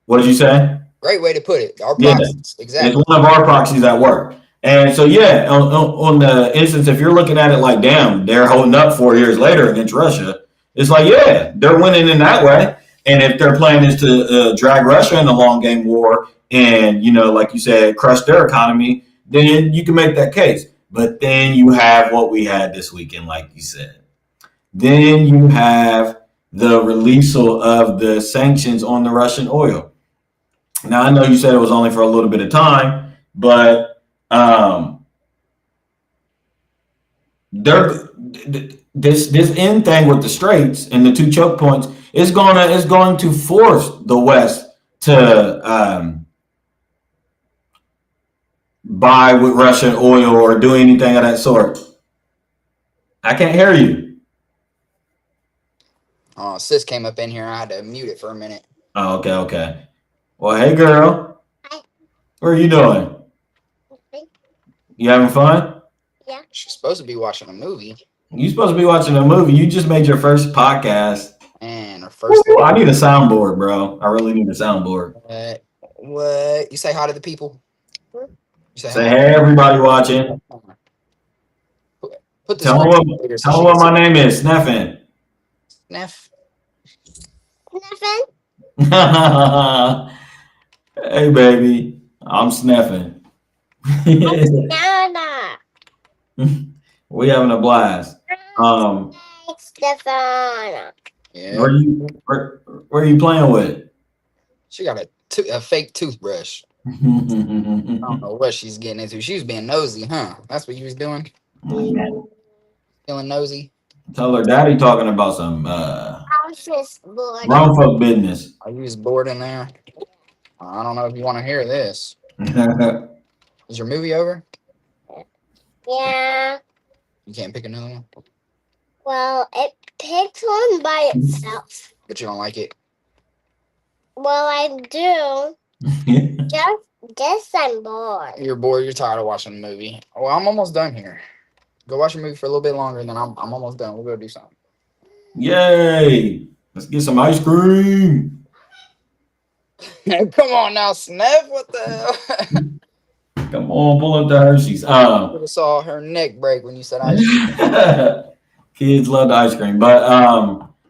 What did you say? Great way to put it. Our proxies. Exactly. It's one of our proxies at work. And so, yeah, on the instance, if you're looking at it like, damn, they're holding up 4 years later against Russia, it's like, yeah, they're winning in that way. And if their plan is to drag Russia in a long game war and, like you said, crush their economy, then you can make that case. But then you have what we had this weekend, like you said. Then you have the release of the sanctions on the Russian oil. Now, I know you said it was only for a little bit of time, but this end thing with the straits and the two choke points is going to force the West to buy with Russian oil or do anything of that sort. I can't hear you. Oh, sis came up in here. I had to mute it for a minute. Oh, okay. Well, hey, girl. Hi. What are you doing? You having fun? Yeah. She's supposed to be watching a movie. You're supposed to be watching a movie. You just made your first podcast. And her first. Ooh, I need a soundboard, bro. I really need a soundboard. What? You say hi to the people? You say hey, everybody watching. Put this tell me what my name is. Sneffin. Sneff. Sneffin? Hey, baby. I'm Sneffin. We having a blast. Stefana. Yeah. Where are you playing with? She got a fake toothbrush. I don't know what she's getting into. She was being nosy, huh? That's what you was doing? Feeling nosy? Tell her daddy talking about some I was just bored. wrong folk business. Are you just bored in there? I don't know if you want to hear this. Is your movie over? Yeah. You can't pick another one? Well, it picks one by itself. But you don't like it? Well, I do. Just I'm bored. You're bored. You're tired of watching the movie. Well, I'm almost done here. Go watch a movie for a little bit longer, and then I'm almost done. We'll go do something. Yay! Let's get some ice cream. Come on now, Sneff. What the hell? Come on, pull up the Hershey's. I would have saw her neck break when you said ice cream. Kids love the ice cream. But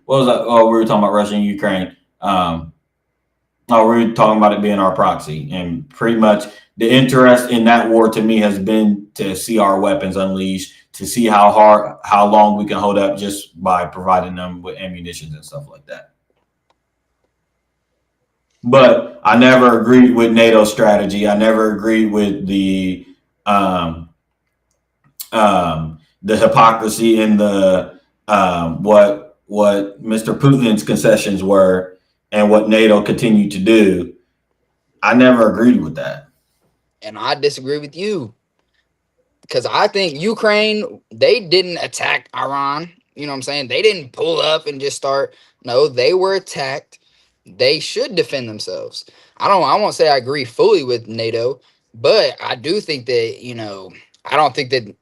what was that? Oh, we were talking about Russia and Ukraine. We were talking about it being our proxy, and pretty much the interest in that war to me has been to see our weapons unleashed, to see how long we can hold up just by providing them with ammunition and stuff like that. But I never agreed with NATO's strategy. I never agreed with the hypocrisy in the what Mr. Putin's concessions were and what NATO continued to do. I never agreed with that. And I disagree with you. Because I think Ukraine they didn't attack Iran. You know what I'm saying? They didn't pull up and just start. No, they were attacked. They should defend themselves. I won't say I agree fully with NATO, but I do think that, I don't think that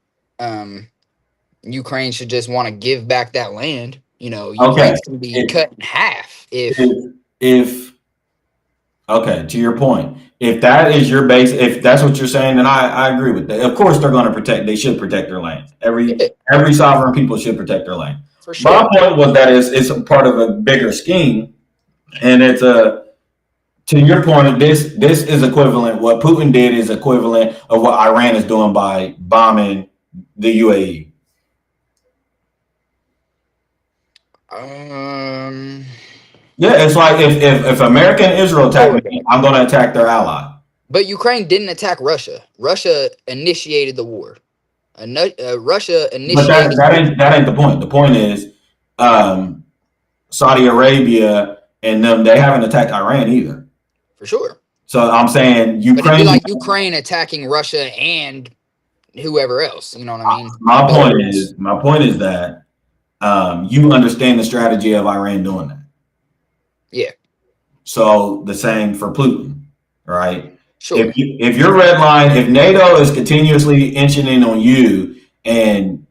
Ukraine should just want to give back that land. Ukraine's going to be cut in half if okay, to your point, if that is your base, if that's what you're saying, then I agree with that. Of course, they should protect their land. Every sovereign people should protect their land. For sure. My point was that it's a part of a bigger scheme, and to your point, this is equivalent. What Putin did is equivalent of what Iran is doing by bombing the UAE. Yeah, it's like if America and Israel attack me, I'm going to attack their ally. But Ukraine didn't attack Russia. Russia initiated the war. Russia initiated. But that ain't the point. The point is, Saudi Arabia and them, they haven't attacked Iran either. For sure. So I'm saying Ukraine. But it'd be like Ukraine attacking Russia and whoever else. You know what I mean? My point is that you understand the strategy of Iran doing that. Yeah. So the same for Putin, right? Sure. If your red line, if NATO is continuously inching in on you and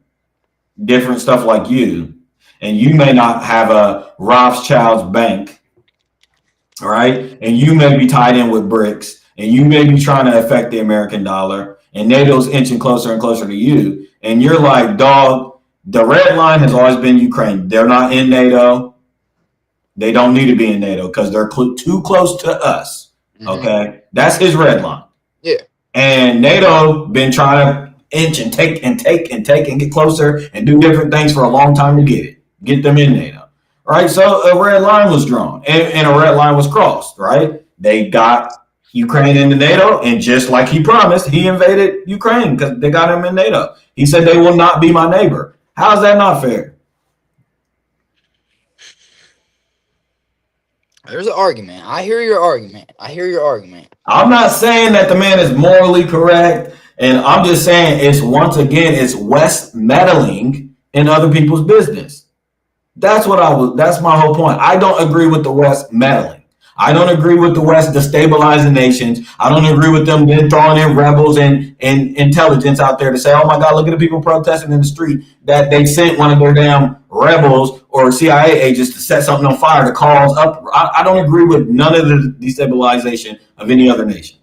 different stuff like you, and you may not have a Rothschild's bank, all right, and you may be tied in with BRICS, and you may be trying to affect the American dollar, and NATO's inching closer and closer to you, and you're like, dog, the red line has always been Ukraine. They're not in NATO. They don't need to be in NATO because they're too close to us. Okay, that's his red line. Yeah, and NATO been trying to inch and take and get closer and do different things for a long time to get them in NATO. Right, so a red line was drawn and a red line was crossed. Right, they got Ukraine into NATO, and just like he promised, he invaded Ukraine because they got him in NATO. He said they will not be my neighbor. How is that not fair? There's an argument. I hear your argument. I'm not saying that the man is morally correct, and I'm just saying it's West meddling in other people's business. That's my whole point. I don't agree with the West meddling. I don't agree with the West destabilizing nations. I don't agree with them then throwing in rebels and intelligence out there to say, oh my God, look at the people protesting in the street that they sent one of their damn rebels or CIA agents to set something on fire to cause up. I don't agree with none of the destabilization of any other nation.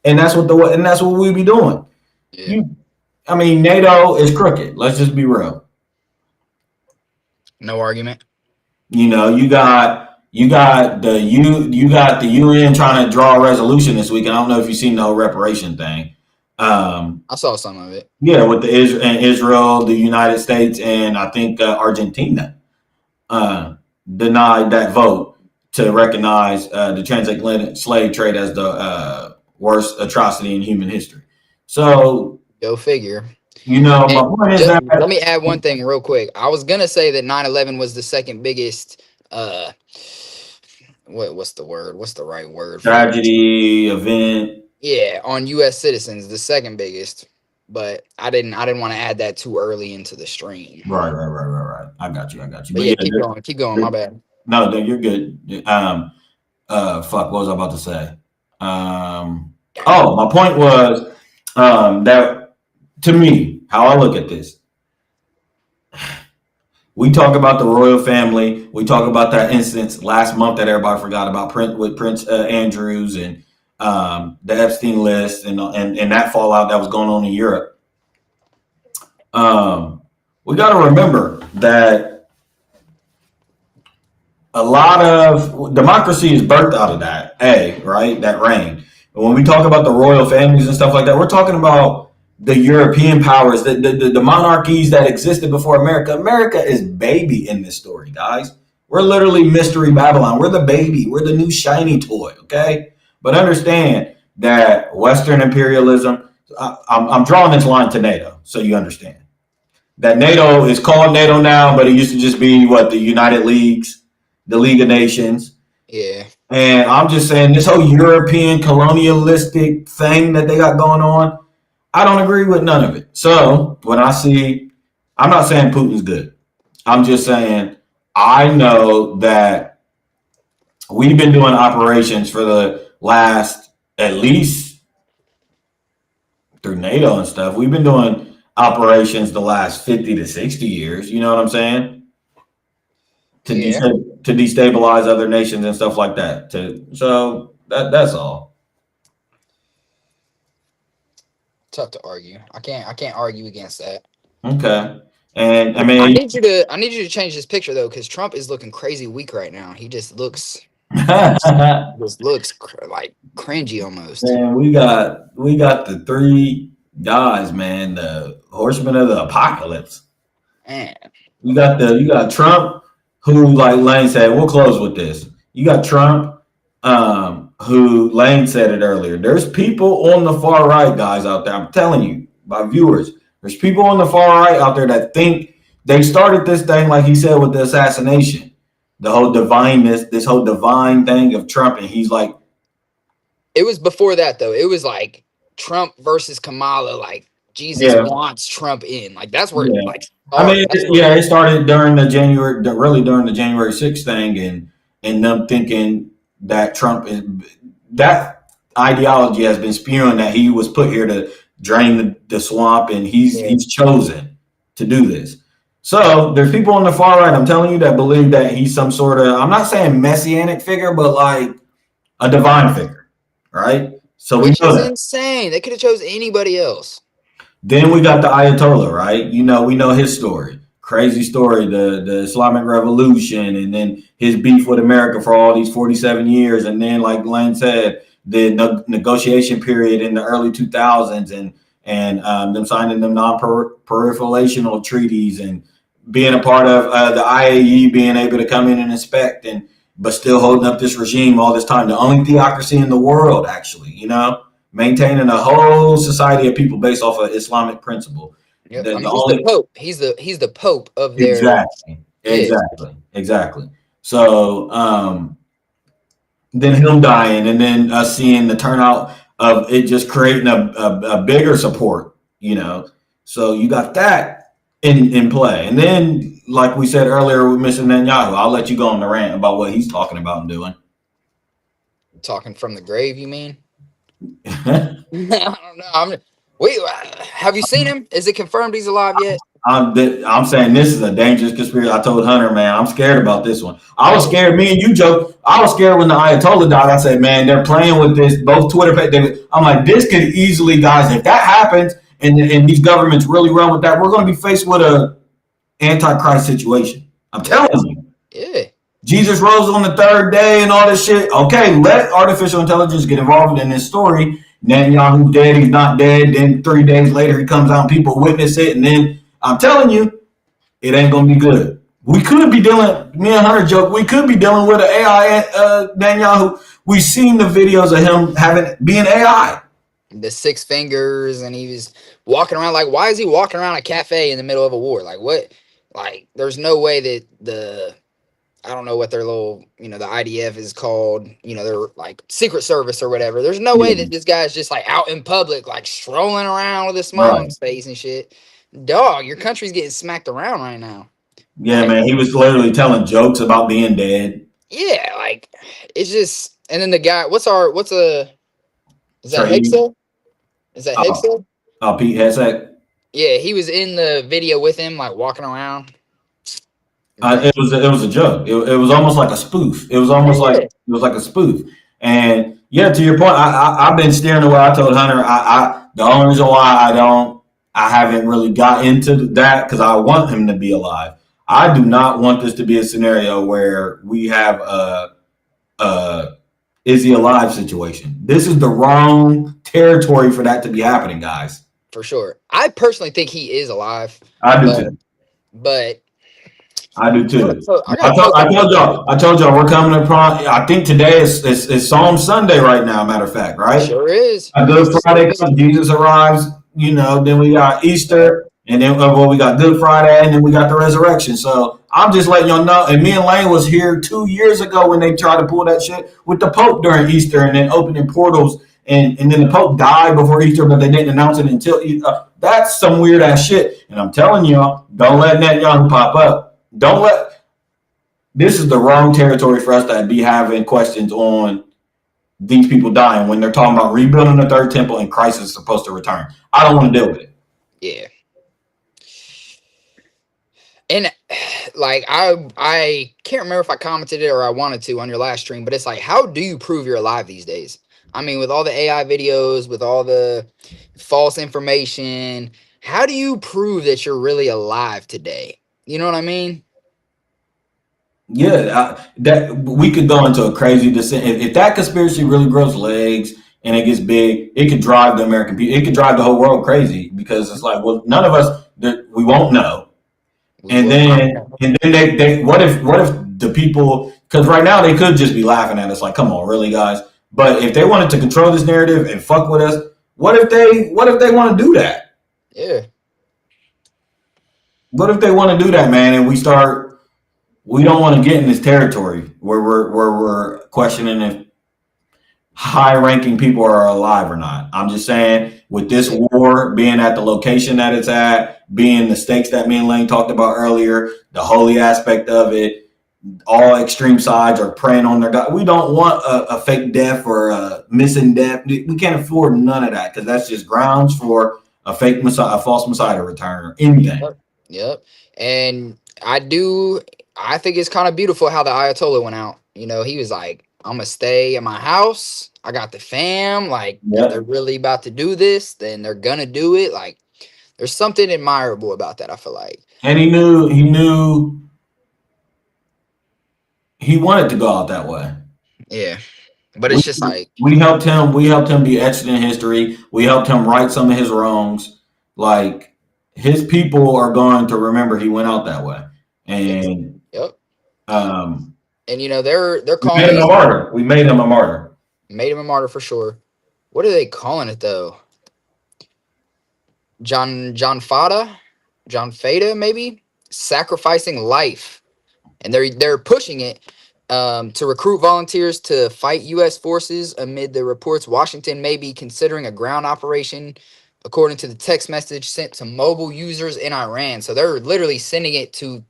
And that's what we be doing. Yeah. NATO is crooked. Let's just be real. No argument. You got the UN trying to draw a resolution this week. I don't know if you've seen the whole reparation thing. I saw some of it. Yeah, with the Israel, the United States, and I think Argentina denied that vote to recognize the transatlantic slave trade as the worst atrocity in human history. So go figure. My point is that. Let me add one thing real quick. I was gonna say that 9/11 was the second biggest. What's the word? What's the right word? Tragedy event. Yeah, on U.S. citizens, the second biggest. But I didn't want to add that too early into the stream. Right. I got you. But yeah, keep going. My bad. No, you're good. Fuck, what was I about to say? My point was that to me, how I look at this. We talk about the royal family. We talk about that instance last month that everybody forgot about with Prince Andrews and the Epstein list and that fallout that was going on in Europe. We got to remember that a lot of democracy is birthed out of that, right? That reign. And when we talk about the royal families and stuff like that, we're talking about the European powers, the monarchies that existed before America. America is baby in this story, guys. We're literally Mystery Babylon. We're the baby. We're the new shiny toy, okay? But understand that Western imperialism, I'm drawing this line to NATO, so you understand. That NATO is called NATO now, but it used to just be, the United Leagues, the League of Nations. Yeah. And I'm just saying this whole European colonialistic thing that they got going on, I don't agree with none of it. So when I see I'm not saying Putin's good. I'm just saying I know that we've been doing operations for the last, at least through NATO and stuff, we've been doing operations the last 50 to 60 years. You know what I'm saying? To destabilize other nations and stuff like that. So that's all. Tough to argue. I can't argue against that. Okay. And I mean, I need you to change this picture though, because Trump is looking crazy weak right now. He just looks like cringy almost. Man, we got the three guys, man, the horsemen of the apocalypse. Man. You got Trump, who, like Lane said, we'll close with this. You got Trump, who Lane said it earlier. There's people on the far right, guys, out there. I'm telling you, my viewers, there's people on the far right out there that think they started this thing, like he said, with the assassination, the whole divineness, this whole divine thing of Trump, and he's like. It was before that though. It was like Trump versus Kamala. Like Jesus wants Trump in. Like that's where it like. I mean, it started during the January 6th thing, and them thinking that Trump is that ideology has been spewing that he was put here to drain the swamp, and he's chosen to do this. So there's people on the far right, I'm telling you, that believe that he's some sort of, I'm not saying messianic figure, but like a divine figure, right? So which is insane. They could have chose anybody else. Then we got the Ayatollah, right? You know, we know his story. Crazy story, the Islamic Revolution, and then his beef with America for all these 47 years. And then, like Lane said, the negotiation period in the early 2000s and them signing them non-proliferation treaties and being a part of the IAEA being able to come in and inspect but still holding up this regime all this time. The only theocracy in the world, actually, you know? Maintaining a whole society of people based off of Islamic principle. Yep. He's the Pope. He's the Pope of their exactly. So then him dying, and then us seeing the turnout of it just creating a bigger support, you know. So you got that in play, and then like we said earlier with Mr. Netanyahu, I'll let you go on the rant about what he's talking about and doing. Talking from the grave, you mean? I don't know. Wait, have you seen him? Is it confirmed he's alive yet? I'm saying this is a dangerous conspiracy. I told Hunter, man, I'm scared about this one. I was scared. Me and you joke. I was scared when the Ayatollah died. I said, man, they're playing with this. Both Twitter pages. I'm like, this could easily, guys, if that happens and these governments really run with that, we're going to be faced with a antichrist situation. I'm telling you. Yeah. Jesus rose on the third day and all this shit. Okay, let artificial intelligence get involved in this story. Netanyahu's dead, he's not dead. Then 3 days later, he comes out and people witness it. And then I'm telling you, it ain't going to be good. We could be dealing, me and Hunter joke, we could be dealing with an AI Netanyahu. We've seen the videos of him being AI. The 6 fingers, and he was walking around. Like, why is he walking around a cafe in the middle of a war? Like, what? Like, there's no way that I don't know what their little, you know, the IDF is called, you know, they're like Secret Service or whatever. There's no way that this guy's just like out in public, like strolling around with a smile on his face and shit. Dog, your country's getting smacked around right now. Yeah, man. He was literally telling jokes about being dead. Yeah, like it's just, and then the guy, is that Hexel? Is that Hexel? Oh, Pete Hegseth. Yeah, he was in the video with him, like walking around. It was a joke. It was almost like a spoof. It was almost like a spoof. And yeah, to your point, I've been steering away. I told Hunter, the only reason why I haven't really got into that because I want him to be alive. I do not want this to be a scenario where we have a is he alive situation. This is the wrong territory for that to be happening, guys. For sure. I personally think he is alive. I do too. But I do too. I told y'all we're coming upon. I think today is Psalm Sunday right now. Matter of fact, right? Sure is. Good Friday comes, Jesus arrives. You know, then we got Easter, and then we got Good Friday, and then we got the resurrection. So I'm just letting y'all know. And me and Lane was here 2 years ago when they tried to pull that shit with the Pope during Easter, and then opening portals. And then the Pope died before Easter, but they didn't announce it until That's some weird ass shit. And I'm telling y'all, don't let Netanyahu pop up. This is the wrong territory for us to be having questions on these people dying when they're talking about rebuilding the third temple and Christ is supposed to return. I don't want to deal with it. Yeah. And like I can't remember if I commented it or I wanted to on your last stream, but it's like, how do you prove you're alive these days? I mean, with all the AI videos, with all the false information, how do you prove that you're really alive today? You know what I mean? Yeah, that we could go into a crazy descent. If that conspiracy really grows legs and it gets big, it could drive the American people. It could drive the whole world crazy because it's like, well, none of us we won't know. And then they what if the people, because right now they could just be laughing at us like, come on, really, guys? But if they wanted to control this narrative and fuck with us, what if they want to do that? Yeah. What if they want to do that, man? And we don't want to get in this territory where we're questioning if high-ranking people are alive or not. I'm just saying, with this war being at the location that it's at, being the stakes that me and Lane talked about earlier, the holy aspect of it, all extreme sides are preying on their God. We don't want a fake death or a missing death. We can't afford none of that because that's just grounds for a fake Messiah, a false Messiah to return or anything. Yep. And I think it's kind of beautiful how the Ayatollah went out. You know, he was like, I'm gonna stay in my house. I got the fam. Like, if they're really about to do this, then they're gonna do it. Like, there's something admirable about that, I feel like. And he knew he wanted to go out that way. Yeah. But it's just like, we helped him be etched in history. We helped him right some of his wrongs. Like, his people are going to remember he went out that way. And and you know, they're calling him a martyr. We made him a martyr. Made him a martyr for sure. What are they calling it though? John Fada, maybe? Sacrificing life. And they're pushing it to recruit volunteers to fight U.S. forces amid the reports Washington may be considering a ground operation, according to the text message sent to mobile users in Iran. So they're literally sending it to,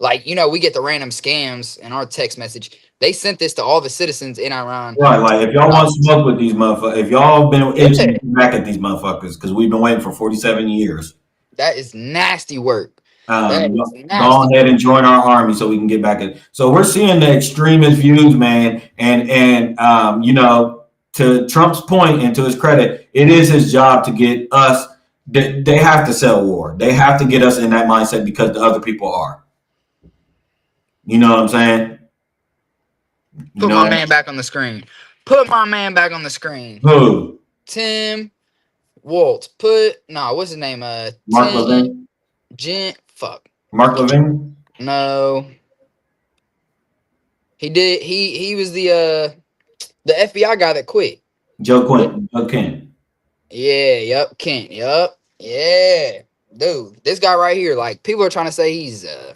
like, you know, we get the random scams in our text message. They sent this to all the citizens in Iran. Right, like, if y'all want to smoke with these motherfuckers, if y'all been itching back at these motherfuckers, because we've been waiting for 47 years. That is nasty work. Go ahead and join our army so we can get back in. So we're seeing the extremist views, man, and you know, to Trump's point and to his credit, it is his job to get us. They have to sell war. They have to get us in that mindset because the other people are. You know what I'm saying? Put my man back on the screen. Put my man back on the screen. Who? Tim Walt. What's his name? Mark Levin. Mark Levin? No. He was the FBI guy that quit. Joe Kent. Yeah, Kent. Yeah. Dude, this guy right here, like, people are trying to say he's a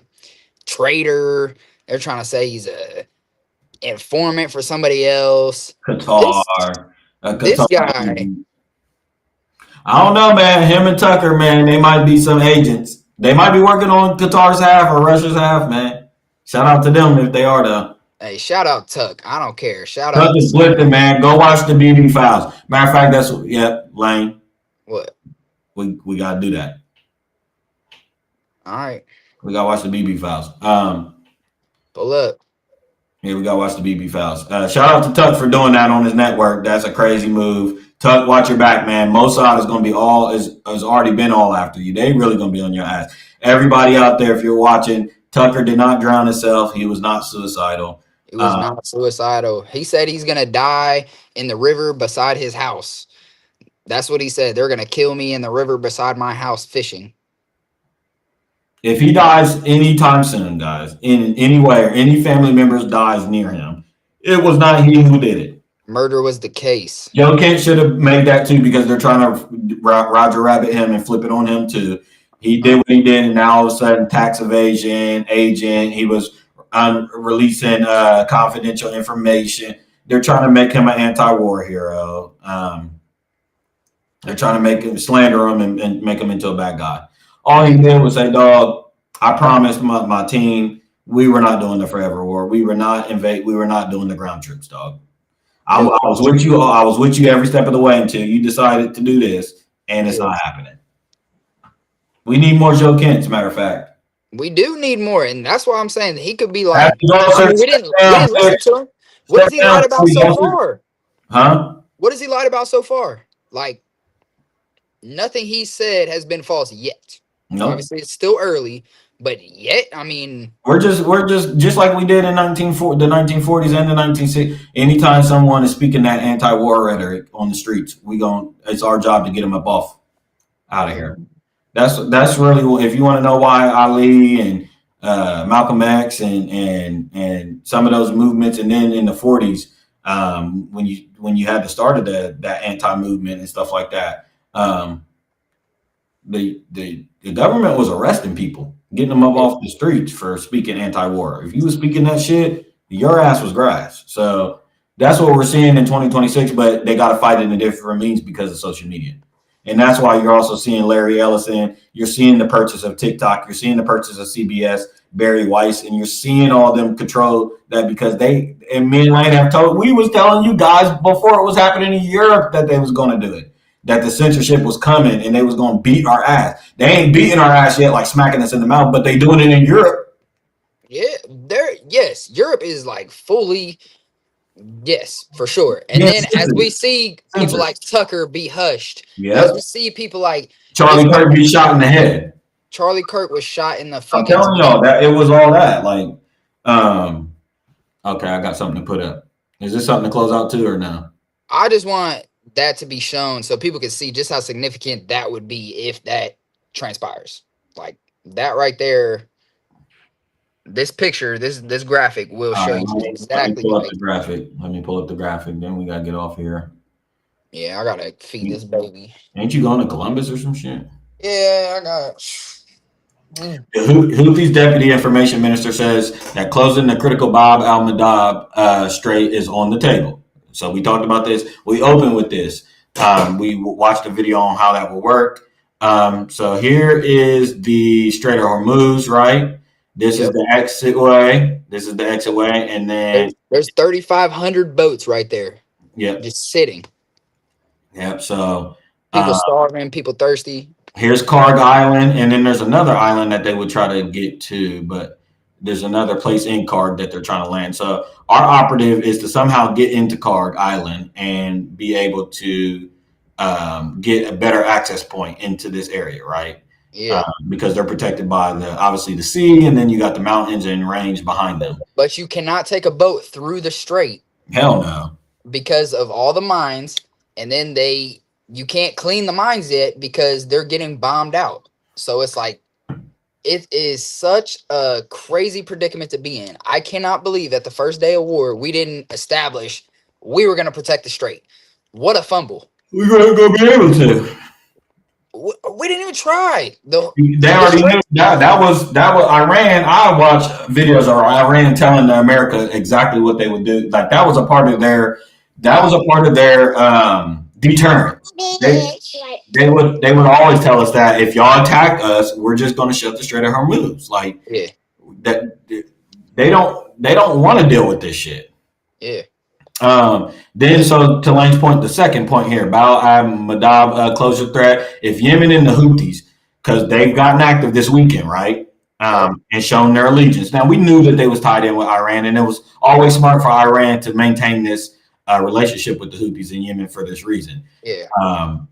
traitor. They're trying to say he's a informant for somebody else. Qatar. This guy. I don't know, man. Him and Tucker, man, they might be some agents. They might be working on Qatar's half or Russia's half, man. Shout out to them if they are, though. Hey, shout out Tuck. I don't care. Shout Tuck out. is flipping, man. Go watch the BB Files. Matter of fact, Lane. What? We gotta do that. All right. We gotta watch the BB Files. Pull up. Yeah, we gotta watch the BB Files. Shout out to Tuck for doing that on his network. That's a crazy move. Tuck, watch your back, man. Mossad is gonna be has already been all after you. They really gonna be on your ass. Everybody out there, if you're watching, Tucker did not drown himself. He was not suicidal. He was not suicidal. He said he's gonna die in the river beside his house. That's what he said. They're gonna kill me in the river beside my house fishing. If he dies anytime soon, guys, in any way, or any family members dies near him, it was not he who did it. Murder was the case. Joe Kent should have made that too because they're trying to Roger Rabbit him and flip it on him too. He did what he did, and now all of a sudden, tax evasion agent. He was releasing confidential information. They're trying to make him an anti-war hero. They're trying to make him slander him and make him into a bad guy. All he did was say, "Dog, I promised my team we were not doing the forever war. We were not We were not doing the ground troops, dog. I was with you. I was with you every step of the way until you decided to do this, and it's not happening. We need more Joe Kent, as a matter of fact. We do need more, and that's why I'm saying he could be like. We didn't listen to him. What has he lied about so far? Huh? What has he lied about so far? Like, nothing he said has been false yet. Nope. Obviously, it's still early, but yet, I mean, we're just like we did in the 1940s and the 1960s. Anytime someone is speaking that anti-war rhetoric on the streets, it's our job to get them out of here. That's really, if you want to know why Ali and Malcolm X and some of those movements, and then in the 40s, when you had the start of that anti-movement and stuff like that, the government was arresting people, getting them up off the streets for speaking anti-war. If you were speaking that shit, your ass was grass. So that's what we're seeing in 2026, but they got to fight it in different means because of social media. And that's why you're also seeing Larry Ellison. You're seeing the purchase of TikTok. You're seeing the purchase of CBS, Barry Weiss, and you're seeing all them control that because me and Lane have we was telling you guys before it was happening in Europe that they was going to do it, that the censorship was coming and they was going to beat our ass. They ain't beating our ass yet, like smacking us in the mouth, but they doing it in Europe. Yeah, Europe is like fully. Yes, for sure. And then as we see people like Tucker be hushed, as we see people like Charlie Kirk be shot in the head. Charlie Kirk was shot in the fucking. I'm telling y'all that it was all that. Like, okay, I got something to put up. Is this something to close out to or no? I just want that to be shown so people can see just how significant that would be if that transpires. Like that right there. This picture, this graphic will show you exactly. Let me pull up the graphic. Let me pull up the graphic. Then we gotta get off here. Yeah, I gotta feed this baby. Ain't you going to Columbus or some shit? Yeah, I got. The Houthis deputy information minister says that closing the critical Bab al-Mandab Strait is on the table. So we talked about this. We opened with this. We watched a video on how that will work. So here is the Strait of Hormuz, right? This is the exit way. This is the exit way, and then there's 3,500 boats right there. Yep, just sitting. Yep. So people starving, people thirsty. Here's Karg Island, and then there's another island that they would try to get to, but there's another place in Karg that they're trying to land. So our operative is to somehow get into Karg Island and be able to get a better access point into this area, right? Yeah, because they're protected by obviously the sea, and then you got the mountains and range behind them. But you cannot take a boat through the strait. Hell no. Because of all the mines, and then you can't clean the mines yet because they're getting bombed out. So it's like it is such a crazy predicament to be in. I cannot believe that the first day of war we didn't establish we were going to protect the strait. What a fumble. We're going to be able to. We didn't even try. They already knew that was Iran. I watched videos of Iran telling America exactly what they would do. Like that was a part of their deterrence. They would always tell us that if y'all attack us, we're just going to shut the Strait of Hormuz. Like that they don't want to deal with this shit. Yeah. Then, so to Lane's point, the second point here, Bab al-Mandab closure threat. If Yemen and the Houthis, because they've gotten active this weekend, right, and shown their allegiance. Now, we knew that they was tied in with Iran, and it was always smart for Iran to maintain this relationship with the Houthis in Yemen for this reason. Yeah.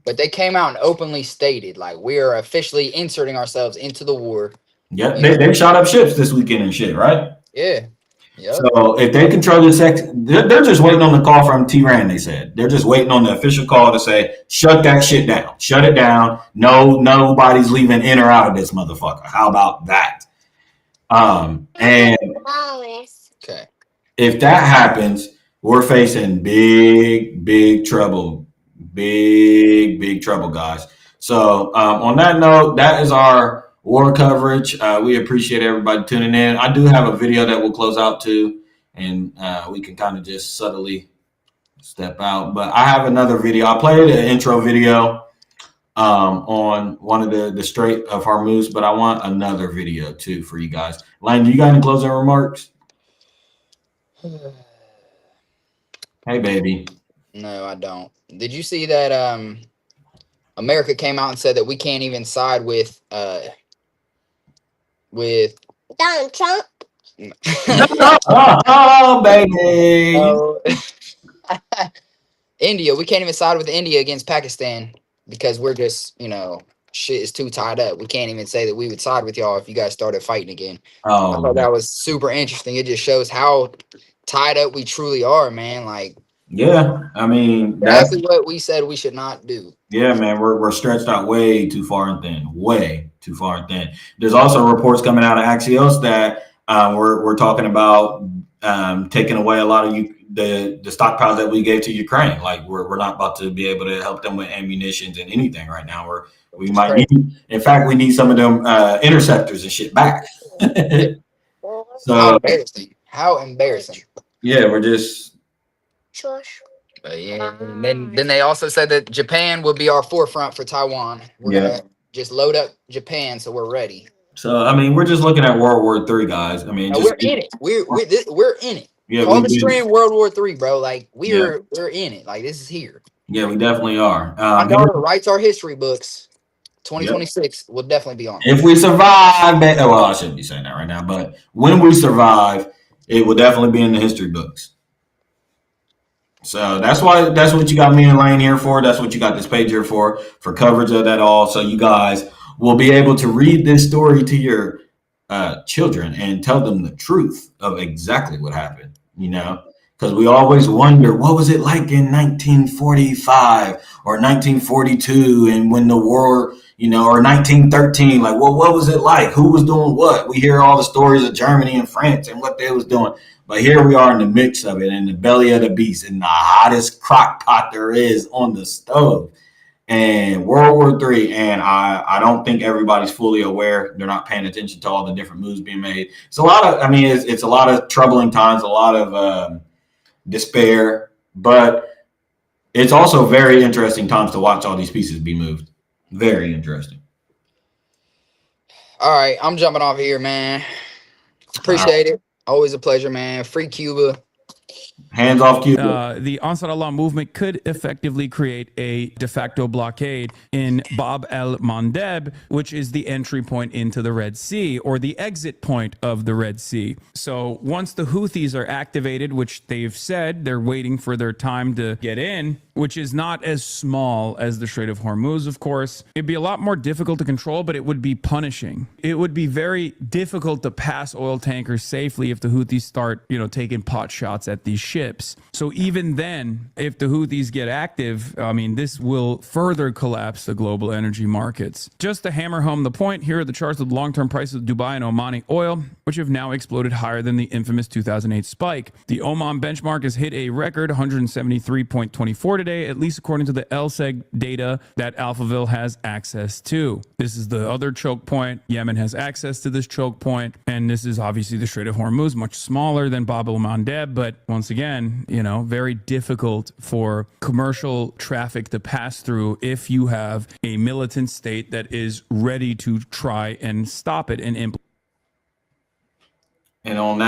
But they came out and openly stated, like, we are officially inserting ourselves into the war. Yeah, they shot up ships this weekend and shit, right? Yeah. Yep. So if they control this, they're just waiting on the call from Tehran. They said they're just waiting on the official call to say, "Shut that shit down. Shut it down. No, nobody's leaving in or out of this motherfucker." How about that? And okay, if that happens, we're facing big trouble. Big trouble, guys. So on that note, that is our war coverage. We appreciate everybody tuning in. I do have a video that we'll close out to, and we can kind of just subtly step out. But I have another video. I played an intro video on one of the Strait of Hormuz, but I want another video too for you guys. Lane, do you got any closing remarks? Hey, baby. No, I don't. Did you see that America came out and said that we can't even side with Donald Trump? Oh, baby. No. India, we can't even side with India against Pakistan because we're just, shit is too tied up. We can't even say that we would side with y'all if you guys started fighting again. I thought that was super interesting. It just shows how tied up we truly are, man. Like, yeah, I mean, that's what we said we should not do. Yeah, man, we're stretched out way too far and thin, way too far and thin. There's also reports coming out of Axios that we're talking about taking away a lot of the stockpiles that we gave to Ukraine. Like we're not about to be able to help them with ammunitions and anything right now. We might need, in fact, we need some of them interceptors and shit back. So how embarrassing! How embarrassing! Yeah, we're just. But yeah, and then they also said that Japan will be our forefront for Taiwan. We're gonna just load up Japan, so we're ready. So I mean, we're just looking at World War III, guys. I mean, we're in it. We're in it. Yeah, all the stream World War III, bro. Like we're in it. Like this is here. Yeah, we definitely are. My daughter writes our history books. 2026 will definitely be on. If we survive, well, I shouldn't be saying that right now, but when we survive, it will definitely be in the history books. So that's what you got me and Lane here for. That's what you got this page here for coverage of that all. So you guys will be able to read this story to your children and tell them the truth of exactly what happened, because we always wonder, what was it like in 1945 or 1942 and when the war, or 1913, like what was it like? Who was doing what? We hear all the stories of Germany and France and what they was doing. But here we are in the mix of it, in the belly of the beast, in the hottest crock pot there is on the stove. And World War III, and I don't think everybody's fully aware. They're not paying attention to all the different moves being made. It's a lot of, it's a lot of troubling times, a lot of despair, but it's also very interesting times to watch all these pieces be moved. Very interesting. All right, I'm jumping off here, man. Appreciate it. Always a pleasure, man. Free Cuba. Hands off Cuba. The Ansar Allah movement could effectively create a de facto blockade in Bab el-Mandeb, which is the entry point into the Red Sea, or the exit point of the Red Sea. So once the Houthis are activated, which they've said they're waiting for their time to get in, which is not as small as the Strait of Hormuz, of course, it'd be a lot more difficult to control, but it would be punishing. It would be very difficult to pass oil tankers safely if the Houthis start, taking pot shots at these ships. So even then, if the Houthis get active, this will further collapse the global energy markets. Just to hammer home the point, here are the charts of the long-term prices of Dubai and Omani oil, which have now exploded higher than the infamous 2008 spike. The Oman benchmark has hit a record 173.24 today, at least according to the LSEG data that Alphaville has access to. This is the other choke point. Yemen has access to this choke point, and this is obviously the Strait of Hormuz, much smaller than Bab el-Mandeb, but once again, very difficult for commercial traffic to pass through if you have a militant state that is ready to try and stop it and implement. And on that